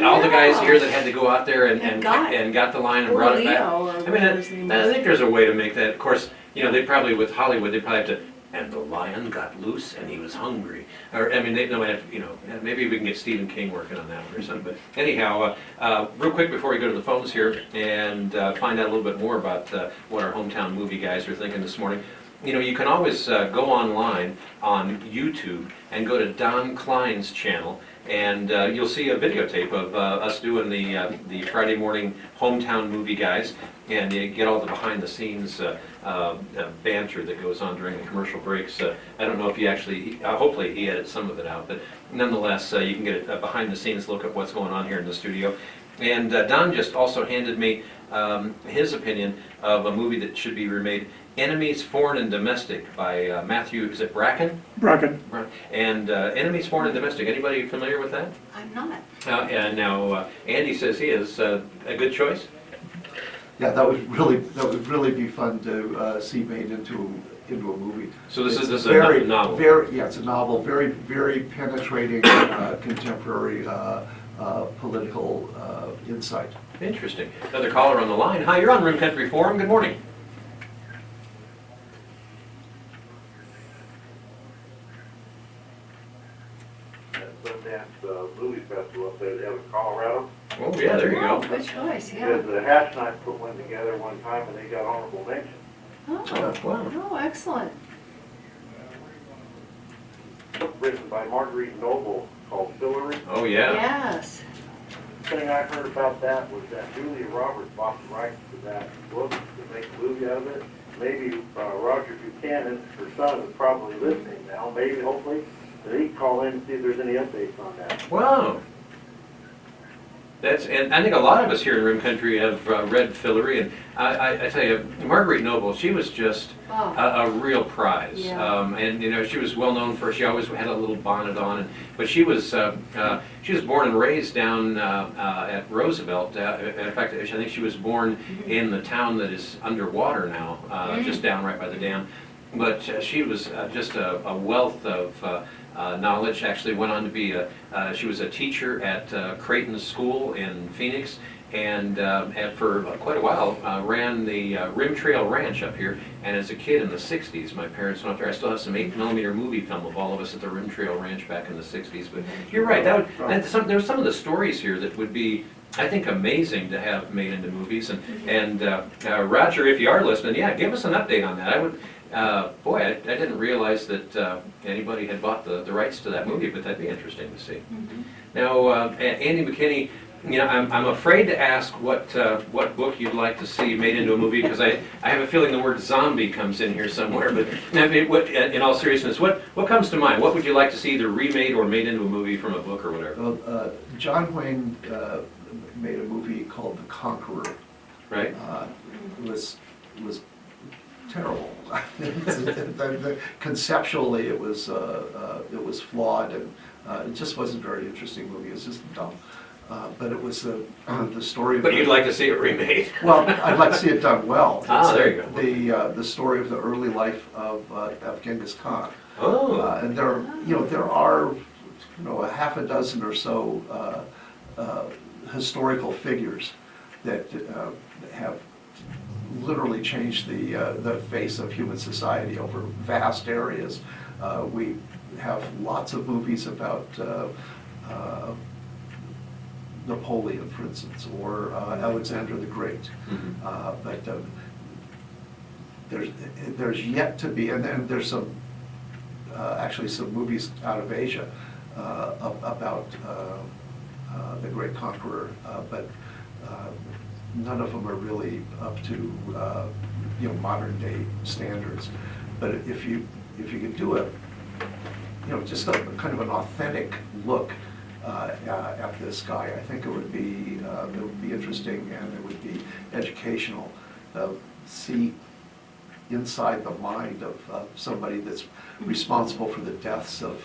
S1: all the guys here that had to go out there and got the lion and
S2: Or
S1: brought it back.
S2: Leo, or
S1: I mean,
S2: whatever his name
S1: I
S2: was.
S1: think there's a way to make that. Of course, they probably with Hollywood they probably have to. And the lion got loose and he was hungry. Or I mean, they might have maybe we can get Stephen King working on that one or something. But anyhow, real quick before we go to the phones here and find out a little bit more about what our hometown movie guys are thinking this morning. you know, you can always go online on YouTube and go to Don Klein's channel, and you'll see a videotape of us doing the Friday morning hometown movie guys, and you get all the behind-the-scenes banter that goes on during the commercial breaks. I don't know if he actually, hopefully he edits some of it out, but nonetheless, you can get a behind-the-scenes look at what's going on here in the studio. And Don just also handed me his opinion of a movie that should be remade, Enemies Foreign and Domestic by Matthew, is it Bracken?
S5: Bracken.
S1: And Enemies Foreign and Domestic, anybody familiar with that?
S2: I'm not.
S1: And now Andy says he is a good choice.
S4: Yeah, that would really be fun to see made into a movie.
S1: So this
S4: It's
S1: is
S4: very,
S1: a novel.
S4: Yeah, it's a novel, very penetrating contemporary political insight.
S1: Interesting. Another caller on the line. Hi, you're on Room Country Forum. Good morning.
S7: Sundance Movie Festival up there down in Colorado.
S1: Oh, yeah, there you
S2: Oh,
S1: go.
S2: good choice, yeah.
S7: Because the Hatch and I put one together one time and they got honorable mention.
S2: Oh,
S1: Wow.
S2: oh, excellent.
S7: Book written by Marguerite Noble called Fillory.
S1: Oh, yeah.
S2: Yes.
S7: The thing I heard about that was that Julia Roberts bought the rights to that book to make a movie out of it. Maybe Roger Buchanan, her son, is probably listening now, maybe, hopefully. So he can call in and see if there's any updates on that.
S1: Wow. And I think a lot of us here in Room Country have read Fillory, and I tell you, Marguerite Noble, she was just
S2: Oh.
S1: a real prize.
S2: Yeah.
S1: And you know, she was well known for, she always had a little bonnet on, but she was born and raised down at Roosevelt. In fact, I think she was born in the town that is underwater now, just down right by the dam. But she was just a wealth of knowledge. Actually went on to be she was a teacher at Creighton School in Phoenix, and for quite a while ran the Rim Trail Ranch up here. And as a kid in the 60s, my parents went up there. I still have some 8mm movie film of all of us at the Rim Trail Ranch back in the 60s. But you're right, there's some of the stories here that would be, I think, amazing to have made into movies. And Roger, if you are listening, yeah, give us an update on that. I would. Boy, I didn't realize that anybody had bought the rights to that movie, but that'd be interesting to see. Now, Andy McKinney, you know, I'm afraid to ask what book you'd like to see made into a movie, because I have a feeling the word zombie comes in here somewhere. But I mean, in all seriousness, what comes to mind? What would you like to see either remade or made into a movie from a book or whatever?
S4: Well, John Wayne made a movie called The Conqueror.
S1: Right.
S4: It was terrible. Conceptually, it was flawed, and it just wasn't a very interesting movie. It was just dumb. But it was the story of.
S1: But you'd like to see it remade?
S4: Well, I'd like to see it done well.
S1: There you go.
S4: The story of the early life of Genghis Khan.
S1: Oh.
S4: And there are a half a dozen or so historical figures that have literally changed the face of human society over vast areas. We have lots of movies about Napoleon, for instance, or Alexander the Great. But there's yet to be, and then there's some actually some movies out of Asia about the Great Conqueror, but none of them are really up to modern day standards. But if you could do just a kind of an authentic look at this guy, I think it would be interesting, and it would be educational. See inside the mind of somebody that's responsible for the deaths of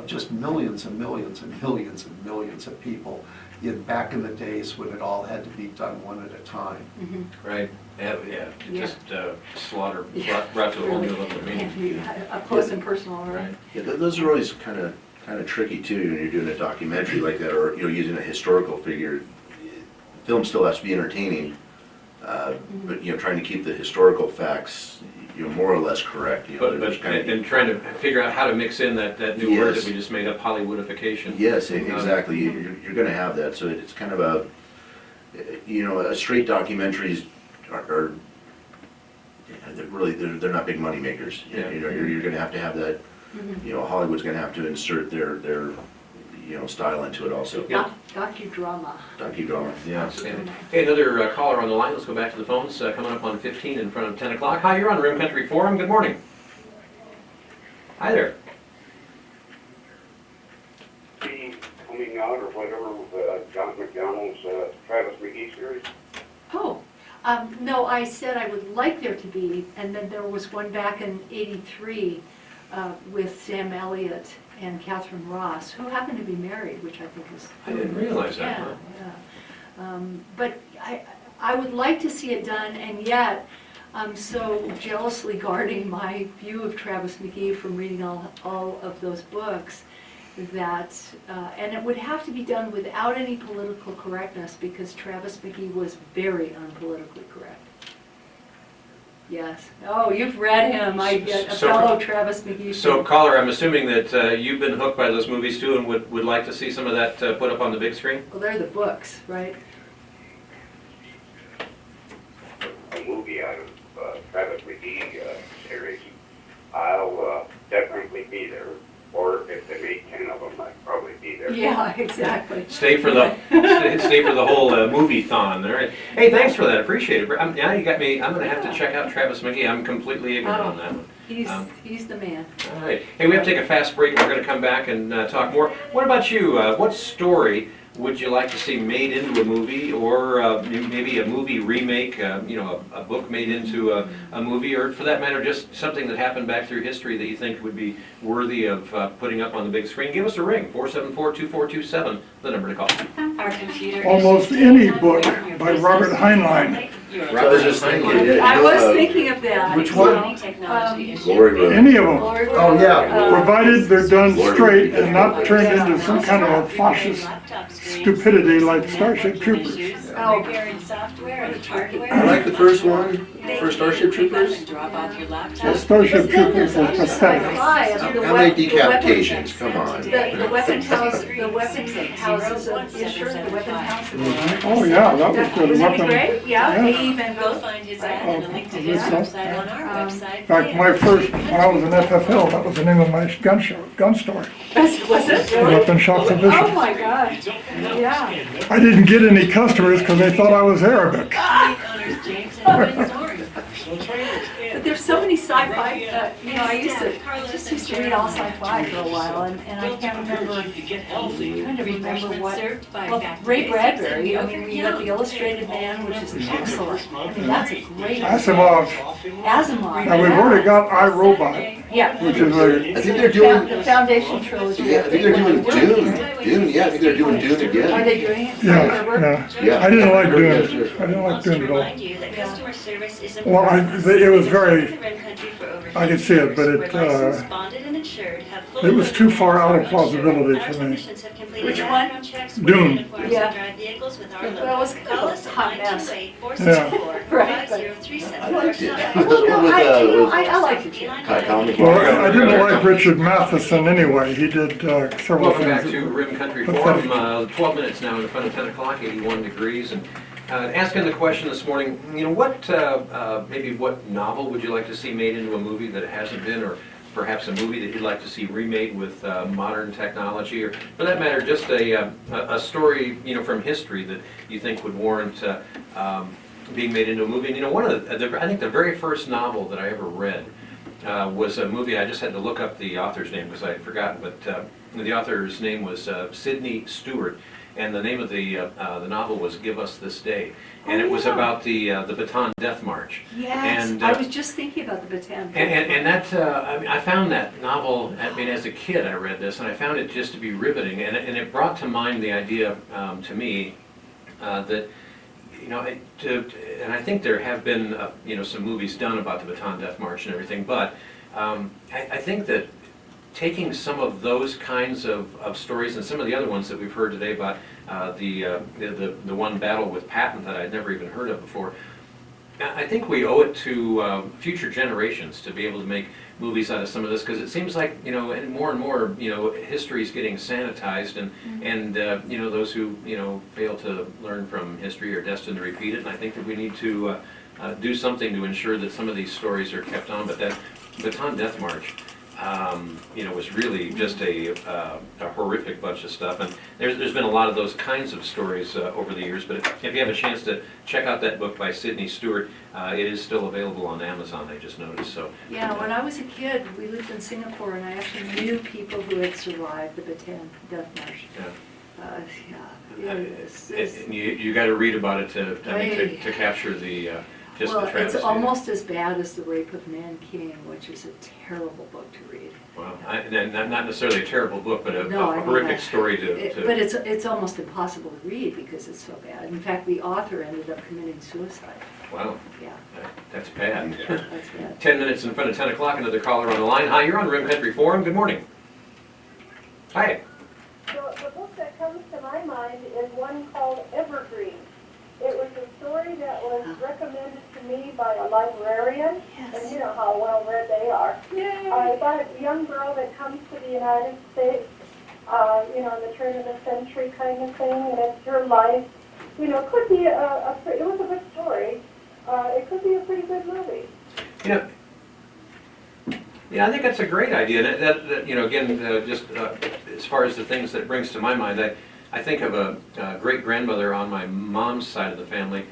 S4: just millions and millions and millions and millions of people back in the days when it all had to be done one at a time.
S1: Right. Yeah. Just slaughter brought to a whole new level of meaning.
S2: Up close and personal, right?
S3: Yeah, those are always kind of tricky too when you're doing a documentary like that, or using a historical figure. Film still has to be entertaining, but trying to keep the historical facts more or less correct.
S1: But and trying to figure out how to mix in that new word that we just made up, Hollywoodification.
S3: Yes, exactly. You're going to have that, so it's kind of a straight documentaries are they're not big money makers.
S1: Yeah.
S3: You know, you're gonna have that, you know, Hollywood's gonna have to insert their, you know, style into it also.
S1: Yeah.
S2: Docudrama.
S3: Docudrama, yeah.
S1: Outstanding. Hey, another caller on the line. Let's go back to the phones. Coming up on 15 in front of 10 o'clock. Hi, you're on Rim Country Forum. Good morning. Hi there.
S8: Be coming out or whatever with John McDonald's Travis McGee series?
S2: Oh, no, I said I would like there to be, and then there was one back in '83 with Sam Elliott and Catherine Ross, who happened to be married, which I think is.
S1: I didn't realize that.
S2: Yeah,
S1: Huh?
S2: yeah. But I would like to see it done, and yet I'm so jealously guarding my view of Travis McGee from reading all of those books that, and it would have to be done without any political correctness because Travis McGee was very unpolitically correct. Yes. Oh, you've read him. I get a
S1: So-
S2: fellow Travis McGee.
S1: So,
S2: fan.
S1: caller, I'm assuming that you've been hooked by those movies too and would like to see some of that put up on the big screen?
S2: Well, they're the books, right?
S8: A movie out of Travis McGee series. I'll definitely be there. Or if they made 10 of them, I'd probably be there.
S2: Yeah, exactly.
S1: Stay for the stay for the whole movie-thon. All right. Hey, thanks for that. Appreciate it. Now you got me. I'm going to have to check out Travis McGee. I'm completely ignorant on that one.
S2: He's the man.
S1: All right. Hey, we have to take a fast break. We're going to come back and talk more. What about you? What story would you like to see made into a movie, or maybe a movie remake? You know, a book made into a movie, or for that matter, just something that happened back through history that you think would be worthy of putting up on the big screen? Give us a ring. 474-2427. The number to call.
S9: Our computer
S5: Almost any book by Robert Heinlein.
S3: So I was just thinking,
S2: I was thinking of that.
S4: Which one?
S9: Technology is
S3: Glory Road.
S5: Any of them,
S4: Oh, yeah.
S5: provided they're done straight and not turned into some kind of a fascist stupidity like Starship Troopers.
S2: Oh.
S9: Repairing software and hardware.
S3: I like the first one, for Starship Troopers.
S9: Drop off your
S5: Well,
S9: laptop.
S5: Starship Troopers was pathetic.
S3: How many decapitations? Come on.
S2: The weapon house, the weapon houses of Israel, the weapon house.
S5: Oh, yeah, that was good.
S2: Wasn't it
S5: Weapon.
S2: great? Yeah, they even
S9: Go
S2: go.
S9: find his ad and a link to his website on our website.
S5: In fact, my first, when I was in FFL, that was the name of my gun store.
S2: Was it really?
S5: Weapon Shops of
S2: Oh,
S5: Bishop.
S2: my God. Yeah.
S5: I didn't get any customers because they thought I was Arabic.
S9: Honors James and Owen Zorn.
S2: But there's so many sci-fi, you know, I just used to read all sci-fi for a while, and I can't remember, trying to remember what, well, Ray Bradbury, I mean, we got The Illustrated Man, which is excellent. I mean, that's a great.
S5: Asimov.
S2: Asimov.
S5: Now, we've already got iRobot,
S2: Yeah.
S5: which is a,
S3: I think they're doing,
S2: The Foundation trilogy.
S3: yeah, I think they're doing Dune, yeah, I think they're doing Dune
S2: Are
S3: again.
S2: they doing it?
S5: yeah, yeah.
S3: Yeah.
S5: I didn't like
S3: Yes,
S5: Dune.
S3: yes.
S5: I didn't like Dune at all.
S9: Remind you that customer service is
S5: Well,
S9: important.
S5: it was very,
S9: The Rim Country for over
S5: I could
S9: 50
S5: see it,
S9: years,
S5: but it,
S9: where licensed, bonded, and insured have full
S5: it was too far out of
S9: insurance.
S5: plausibility
S9: Our
S5: for me.
S9: technicians have completed
S2: Which
S9: background
S2: one?
S9: checks,
S5: Dune.
S9: uniforms,
S2: Yeah.
S9: and drive vehicles with our
S2: That was
S9: logo.
S2: kind
S9: Call
S2: of
S9: us
S2: a
S9: at
S2: hot mess.
S9: 928-464-5037.
S3: I liked it.
S2: I liked it.
S5: well, I didn't like Richard Matheson anyway. He did several
S1: Welcome back
S5: things.
S1: to Rim Country
S5: Pathetic.
S1: Forum. 12 minutes now in front of 10 o'clock, 81 degrees. And asking the question this morning, you know, what maybe what novel would you like to see made into a movie that it hasn't been, or perhaps a movie that you'd like to see remade with modern technology, or for that matter, just a story, you know, from history that you think would warrant being made into a movie. And you know, one of I think the very first novel that I ever read was a movie. I just had to look up the author's name because I had forgotten, but the author's name was Sidney Stewart, and the name of the novel was "Give Us This Day," and it was about the Bataan Death March.
S2: Yes,
S1: And,
S2: I was just thinking about the Bataan.
S1: And that, I mean, I found that novel, I mean, as a kid I read this, and I found it just to be riveting, and it brought to mind the idea to me that, you know, and I think there have been, you know, some movies done about the Bataan Death March and everything, but I think that taking some of those kinds of stories and some of the other ones that we've heard today about the one battle with Patton that I'd never even heard of before, I think we owe it to future generations to be able to make movies out of some of this, because it seems like, you know, and more, you know, history is getting sanitized, and you know, those who, you know, fail to learn from history are destined to repeat it, and I think that we need to do something to ensure that some of these stories are kept on, but that Baton Death March, was really just a horrific bunch of stuff. And there's been a lot of those kinds of stories over the years, but if you have a chance to check out that book by Sidney Stewart, it is still available on Amazon, I just noticed, so.
S2: Yeah, when I was a kid, we lived in Singapore, and I actually knew people who had survived the Bataan Death March.
S1: Yeah.
S2: It's-
S1: You got to read about it to capture the just the
S2: Well,
S1: travesty.
S2: it's almost as bad as The Rape of Nanking, which is a terrible book to read.
S1: Well, not necessarily a terrible book, but a
S2: No, I know
S1: horrific
S2: that.
S1: story
S2: But it's almost impossible to read because it's so bad. In fact, the author ended up committing suicide.
S1: Wow,
S2: Yeah,
S1: that's bad.
S2: that's bad.
S1: 10 minutes in front of 10 o'clock, another caller on the line. Hi, you're on Rim Country Forum. Good morning. Hi.
S10: The book that comes to my mind is one called Evergreen. It was a story that was recommended to me by a librarian, and you know how well read they are. About a young girl that comes to the United States, the turn of the century kind of thing, and it's her life. It could be it was a good story. It could be a pretty good movie.
S1: Yeah, I think that's a great idea. And that again, just as far as the things that it brings to my mind, I think of a great-grandmother on my mom's side of the family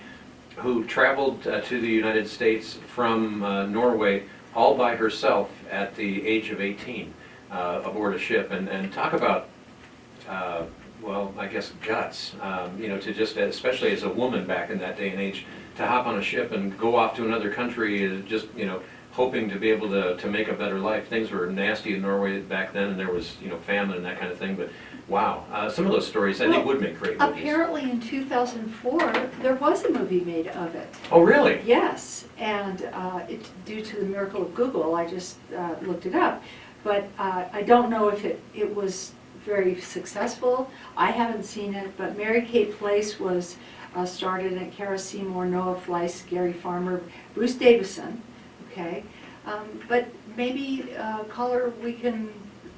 S1: who traveled to the United States from Norway all by herself at the age of 18 aboard a ship. And talk about, I guess guts, to just, especially as a woman back in that day and age, to hop on a ship and go off to another country, just, hoping to be able to make a better life. Things were nasty in Norway back then, and there was, famine and that kind of thing, but wow, some of those stories I think would make great movies.
S2: Apparently in 2004, there was a movie made of it.
S1: Oh, really?
S2: Yes, and due to the miracle of Google, I just looked it up. But I don't know if it was very successful. I haven't seen it, but Mary-Kate Place was started in Kara Seymour, Noah Fleiss, Gary Farmer, Bruce Davison, okay? But maybe, caller, we can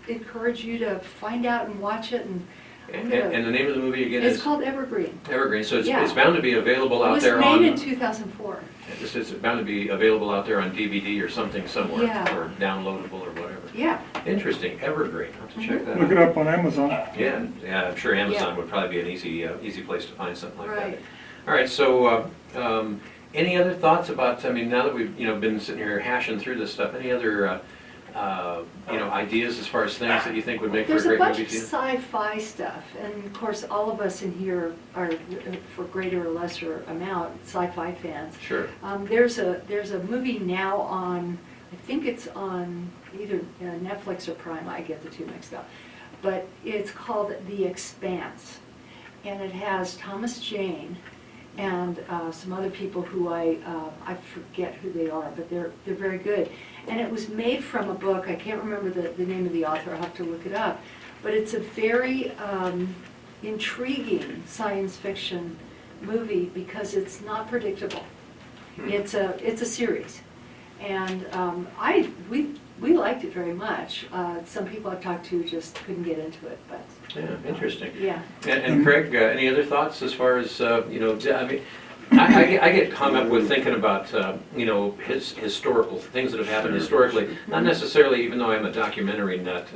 S2: encourage you to find out and watch it.
S1: And the name of the movie again
S2: It's
S1: is?
S2: called Evergreen.
S1: Evergreen, so
S2: Yeah.
S1: it's bound to be available out there
S2: It
S1: on...
S2: was made in 2004.
S1: It's bound to be available out there on DVD or something somewhere,
S2: Yeah.
S1: or downloadable or whatever.
S2: Yeah.
S1: Interesting, Evergreen, I'll have to check that
S5: Look it
S1: out.
S5: up on Amazon.
S1: Yeah, I'm sure Amazon
S2: Yeah.
S1: would probably be an easy place to find something like that.
S2: Right.
S1: All right, so any other thoughts about, now that we've been sitting here hashing through this stuff, any other ideas as far as things that you think would make for a
S2: There's a
S1: great
S2: bunch
S1: movie
S2: of
S1: too?
S2: sci-fi stuff, and of course, all of us in here are, for greater or lesser amount, sci-fi fans.
S1: Sure.
S2: There's a movie now on, I think it's on either Netflix or Prime, I get the two mixed up, but it's called The Expanse, and it has Thomas Jane and some other people who I forget who they are, but they're very good. And it was made from a book, I can't remember the name of the author, I'll have to look it up, but it's a very intriguing science fiction movie because it's not predictable. It's a series, and we liked it very much. Some people I've talked to just couldn't get into it, but
S1: Yeah, interesting.
S2: yeah.
S1: And Craig, any other thoughts as far as, I get hung up with thinking about, historical things that have happened historically. Not necessarily, even though I'm a documentary nut,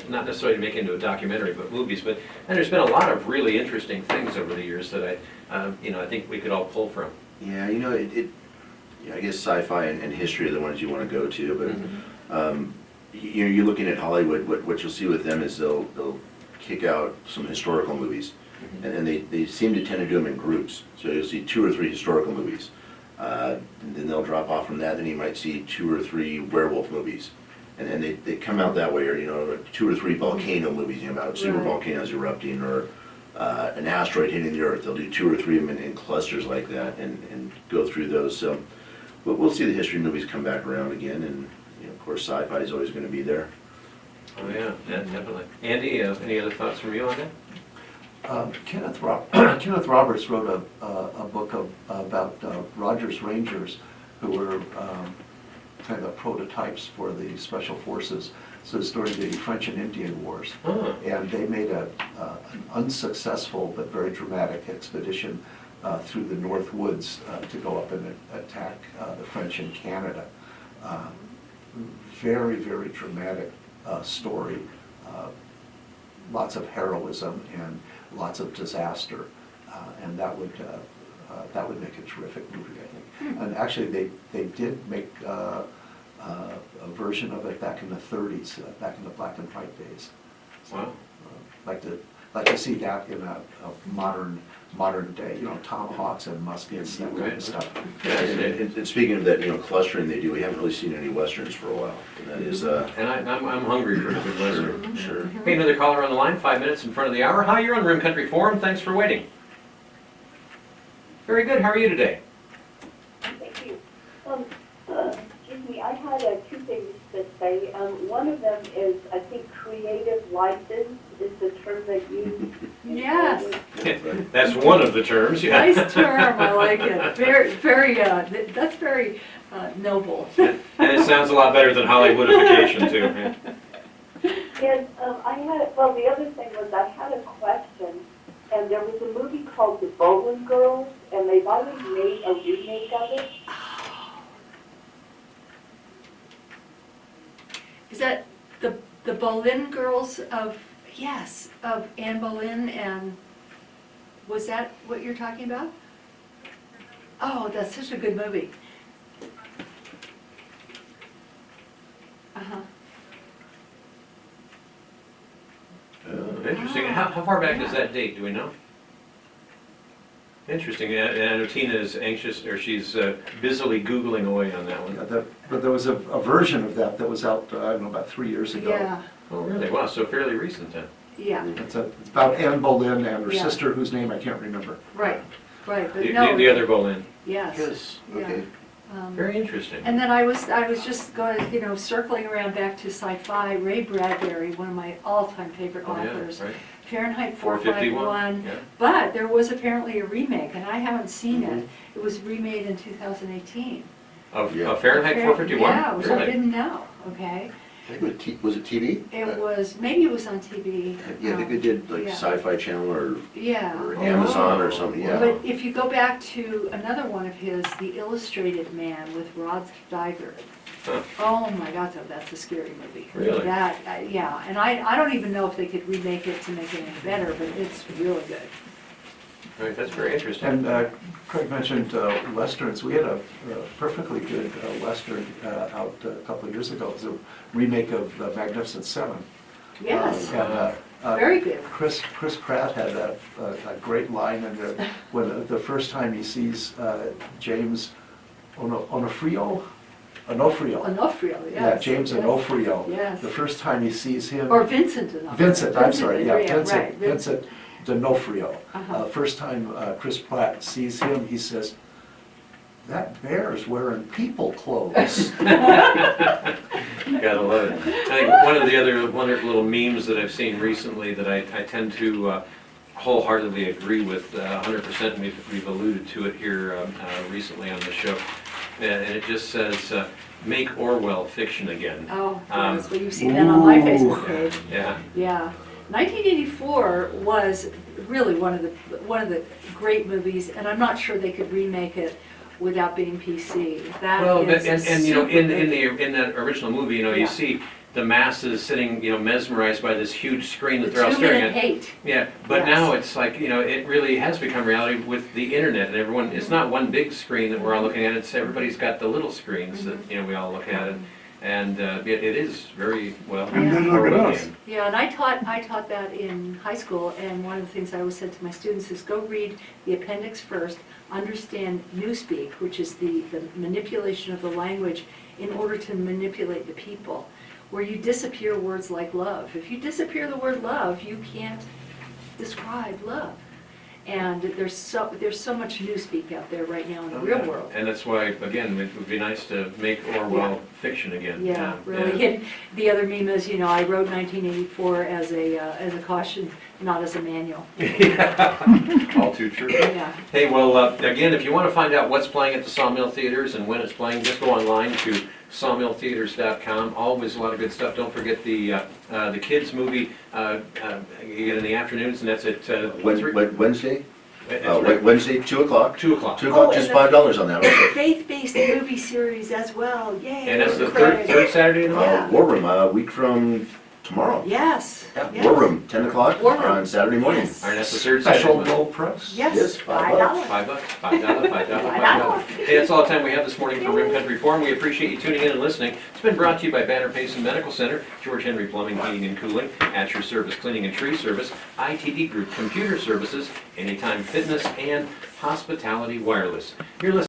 S1: not necessarily to make into a documentary, but movies. And there's been a lot of really interesting things over the years that I think we could all pull from.
S3: Yeah, I guess sci-fi and history are the ones you want to go to, but you're looking at Hollywood. What you'll see with them is they'll kick out some historical movies, and they seem to tend to do them in groups. So you'll see 2 or 3 historical movies, and then they'll drop off from that. Then you might see 2 or 3 werewolf movies, and they come out that way, or 2 or 3 volcano movies, about super
S2: Right.
S3: volcanoes erupting, or an asteroid hitting the Earth. They'll do 2 or 3 of them in clusters like that, and go through those. So, but we'll see the history movies come back around again, and of course, sci-fi is always going to be there.
S1: Oh, yeah, definitely. Andy, any other thoughts from you on that?
S4: Kenneth Roberts wrote a book about Rogers Rangers, who were kind of prototypes for the special forces. So it's during the French and Indian Wars.
S1: Oh.
S4: And they made an unsuccessful but very dramatic expedition through the North Woods to go up and attack the French in Canada. Very, very dramatic story. Lots of heroism and lots of disaster, and that would make a terrific movie, I think. And actually, they did make a version of it back in the 30s, back in the black and white days. So,
S1: Wow.
S4: Like to see that in a modern day, tomahawks and muskets, that kind of stuff.
S3: And speaking of that, clustering they do, we haven't really seen any westerns for a while. And that is,
S1: And I'm hungry for a good western.
S3: sure.
S1: Hey, another caller on the line, 5 minutes in front of the hour. Hi, you're on Rim Country Forum. Thanks for waiting. Very good. How are you today?
S10: Thank you. Excuse me, I had two things to say. One of them is, I think, creative license is the term that you.
S2: Yes.
S1: That's one of the terms, yeah.
S2: Nice term, I like it. Very, that's very noble.
S1: And it sounds a lot better than Hollywoodification, too. Yeah.
S10: And the other thing was I had a question, and there was a movie called The Bowling Girls, and they've already made a remake of it.
S2: Is that the Boleyn girls of, yes, of Anne Boleyn, and was that what you're talking about? Oh, that's such a good movie. Uh-huh.
S1: Interesting. How far back does that date? Do we know? Interesting. And I know Tina is anxious, or she's busily Googling away on that one.
S4: Yeah, but there was a version of that was out, I don't know, about 3 years ago.
S2: Yeah,
S1: Oh, really? Wow, so fairly recent then.
S2: yeah,
S4: It's about Anne Boleyn and her
S2: Yeah.
S4: sister, whose name I can't remember.
S2: right, but
S1: The
S2: no.
S1: other Boleyn.
S2: Yes.
S3: Yes,
S2: Yeah.
S3: okay.
S1: Very interesting.
S2: And then I was just going, circling around back to sci-fi. Ray Bradbury, one of my all-time favorite
S1: Oh, yeah,
S2: authors.
S1: right.
S2: Fahrenheit
S1: 451.
S2: 451.
S1: Yeah.
S2: But there was apparently a remake, and I haven't seen
S1: Mm-hmm.
S2: it. It was remade in 2018.
S1: Of
S3: Yeah.
S1: Fahrenheit 451?
S2: Yeah, which I
S1: Really?
S2: didn't know, okay?
S3: I think was it TV?
S2: It was, maybe it was on TV.
S3: Yeah, I think they did like
S2: Yeah.
S3: Sci-Fi Channel or
S2: Yeah.
S3: Amazon or something, yeah.
S2: But if you go back to another one of his, The Illustrated Man with Rod Steiger.
S1: Huh.
S2: Oh my God, that's a scary movie.
S1: Really?
S2: That, yeah, and I don't even know if they could remake it to make it any better, but it's really good.
S1: Right, that's very interesting.
S4: And Craig mentioned westerns. We had a perfectly good western out a couple of years ago. It was a remake of The Magnificent Seven.
S2: Yes,
S4: And,
S2: very good.
S4: Chris Pratt had a great line in there when the first time he sees James Onofrio.
S2: Onofrio, yes.
S4: Yeah, James
S2: yes.
S4: Onofrio.
S2: Yes.
S4: The first time he sees him.
S2: Or Vincent D'Onofrio.
S4: Vincent, I'm sorry, yeah,
S2: right,
S4: Vincent D'Onofrio.
S2: Uh-huh.
S4: First time Chris Pratt sees him, he says, "That bear's wearing people clothes."
S1: Gotta love it. I think one of the other wonderful little memes that I've seen recently that I tend to wholeheartedly agree with 100%, and we've alluded to it here recently on the show, and it just says, make Orwell fiction again.
S2: Oh, yes, well, you've seen that on my Facebook page.
S1: Yeah.
S2: Yeah. 1984 was really one of the great movies, and I'm not sure they could remake it without being PC.
S1: Well,
S2: is
S1: and
S2: super
S1: in
S2: big.
S1: that original movie,
S2: Yeah.
S1: you see the masses sitting, mesmerized by this huge screen that
S2: The
S1: they're all staring
S2: 2-minute
S1: at.
S2: hate.
S1: Yeah, but
S2: Yes.
S1: now it's like, it really has become reality with the internet and everyone. It's not one big screen that we're all looking at. It's everybody's got the little screens that we all look at, and it is very well.
S5: And then look at us.
S1: again.
S2: Yeah, and I taught that in high school, and one of the things I always said to my students is go read the appendix first, understand newspeak, which is the manipulation of the language in order to manipulate the people, where you disappear words like love. If you disappear the word love, you can't describe love. And there's so much newspeak out there right now in the real world.
S1: And that's why, again, it would be nice to make Orwell fiction again.
S2: Yeah, really. And the other meme is, I wrote 1984 as a caution, not as a manual.
S1: All too true.
S2: Yeah.
S1: Hey, well, again, if you want to find out what's playing at the Sawmill Theaters and when it's playing, just go online to sawmilltheaters.com. Always a lot of good stuff. Don't forget the kids movie you get in the afternoons, and that's at
S3: Wednesday? Wednesday, 2 o'clock.
S1: 2 o'clock.
S3: 2 o'clock,
S2: Oh,
S3: just
S2: and the-
S3: $5 on that one.
S2: Faith-based movie series as well, yay.
S1: And that's the
S2: Craig.
S1: third Saturday in the month?
S2: Yeah.
S3: War Room, a week from tomorrow.
S2: Yes.
S3: Yeah,
S2: yes.
S3: War Room, 10 o'clock
S2: War Room.
S3: on Saturday morning.
S2: Yes.
S1: All right, that's the third Saturday.
S4: Special
S1: in the month.
S4: low price.
S2: Yes,
S3: Yes,
S2: $5.
S1: $5, $5. Hey, that's all the time we have this morning for Rim Country Forum. We appreciate you tuning in and listening. It's been brought to you by Banner Payson Medical Center, George Henry Plumbing, Heating and Cooling, At Your Service Cleaning and Tree Service, ITD Group Computer Services, Anytime Fitness, and Hospitality Wireless. You're listening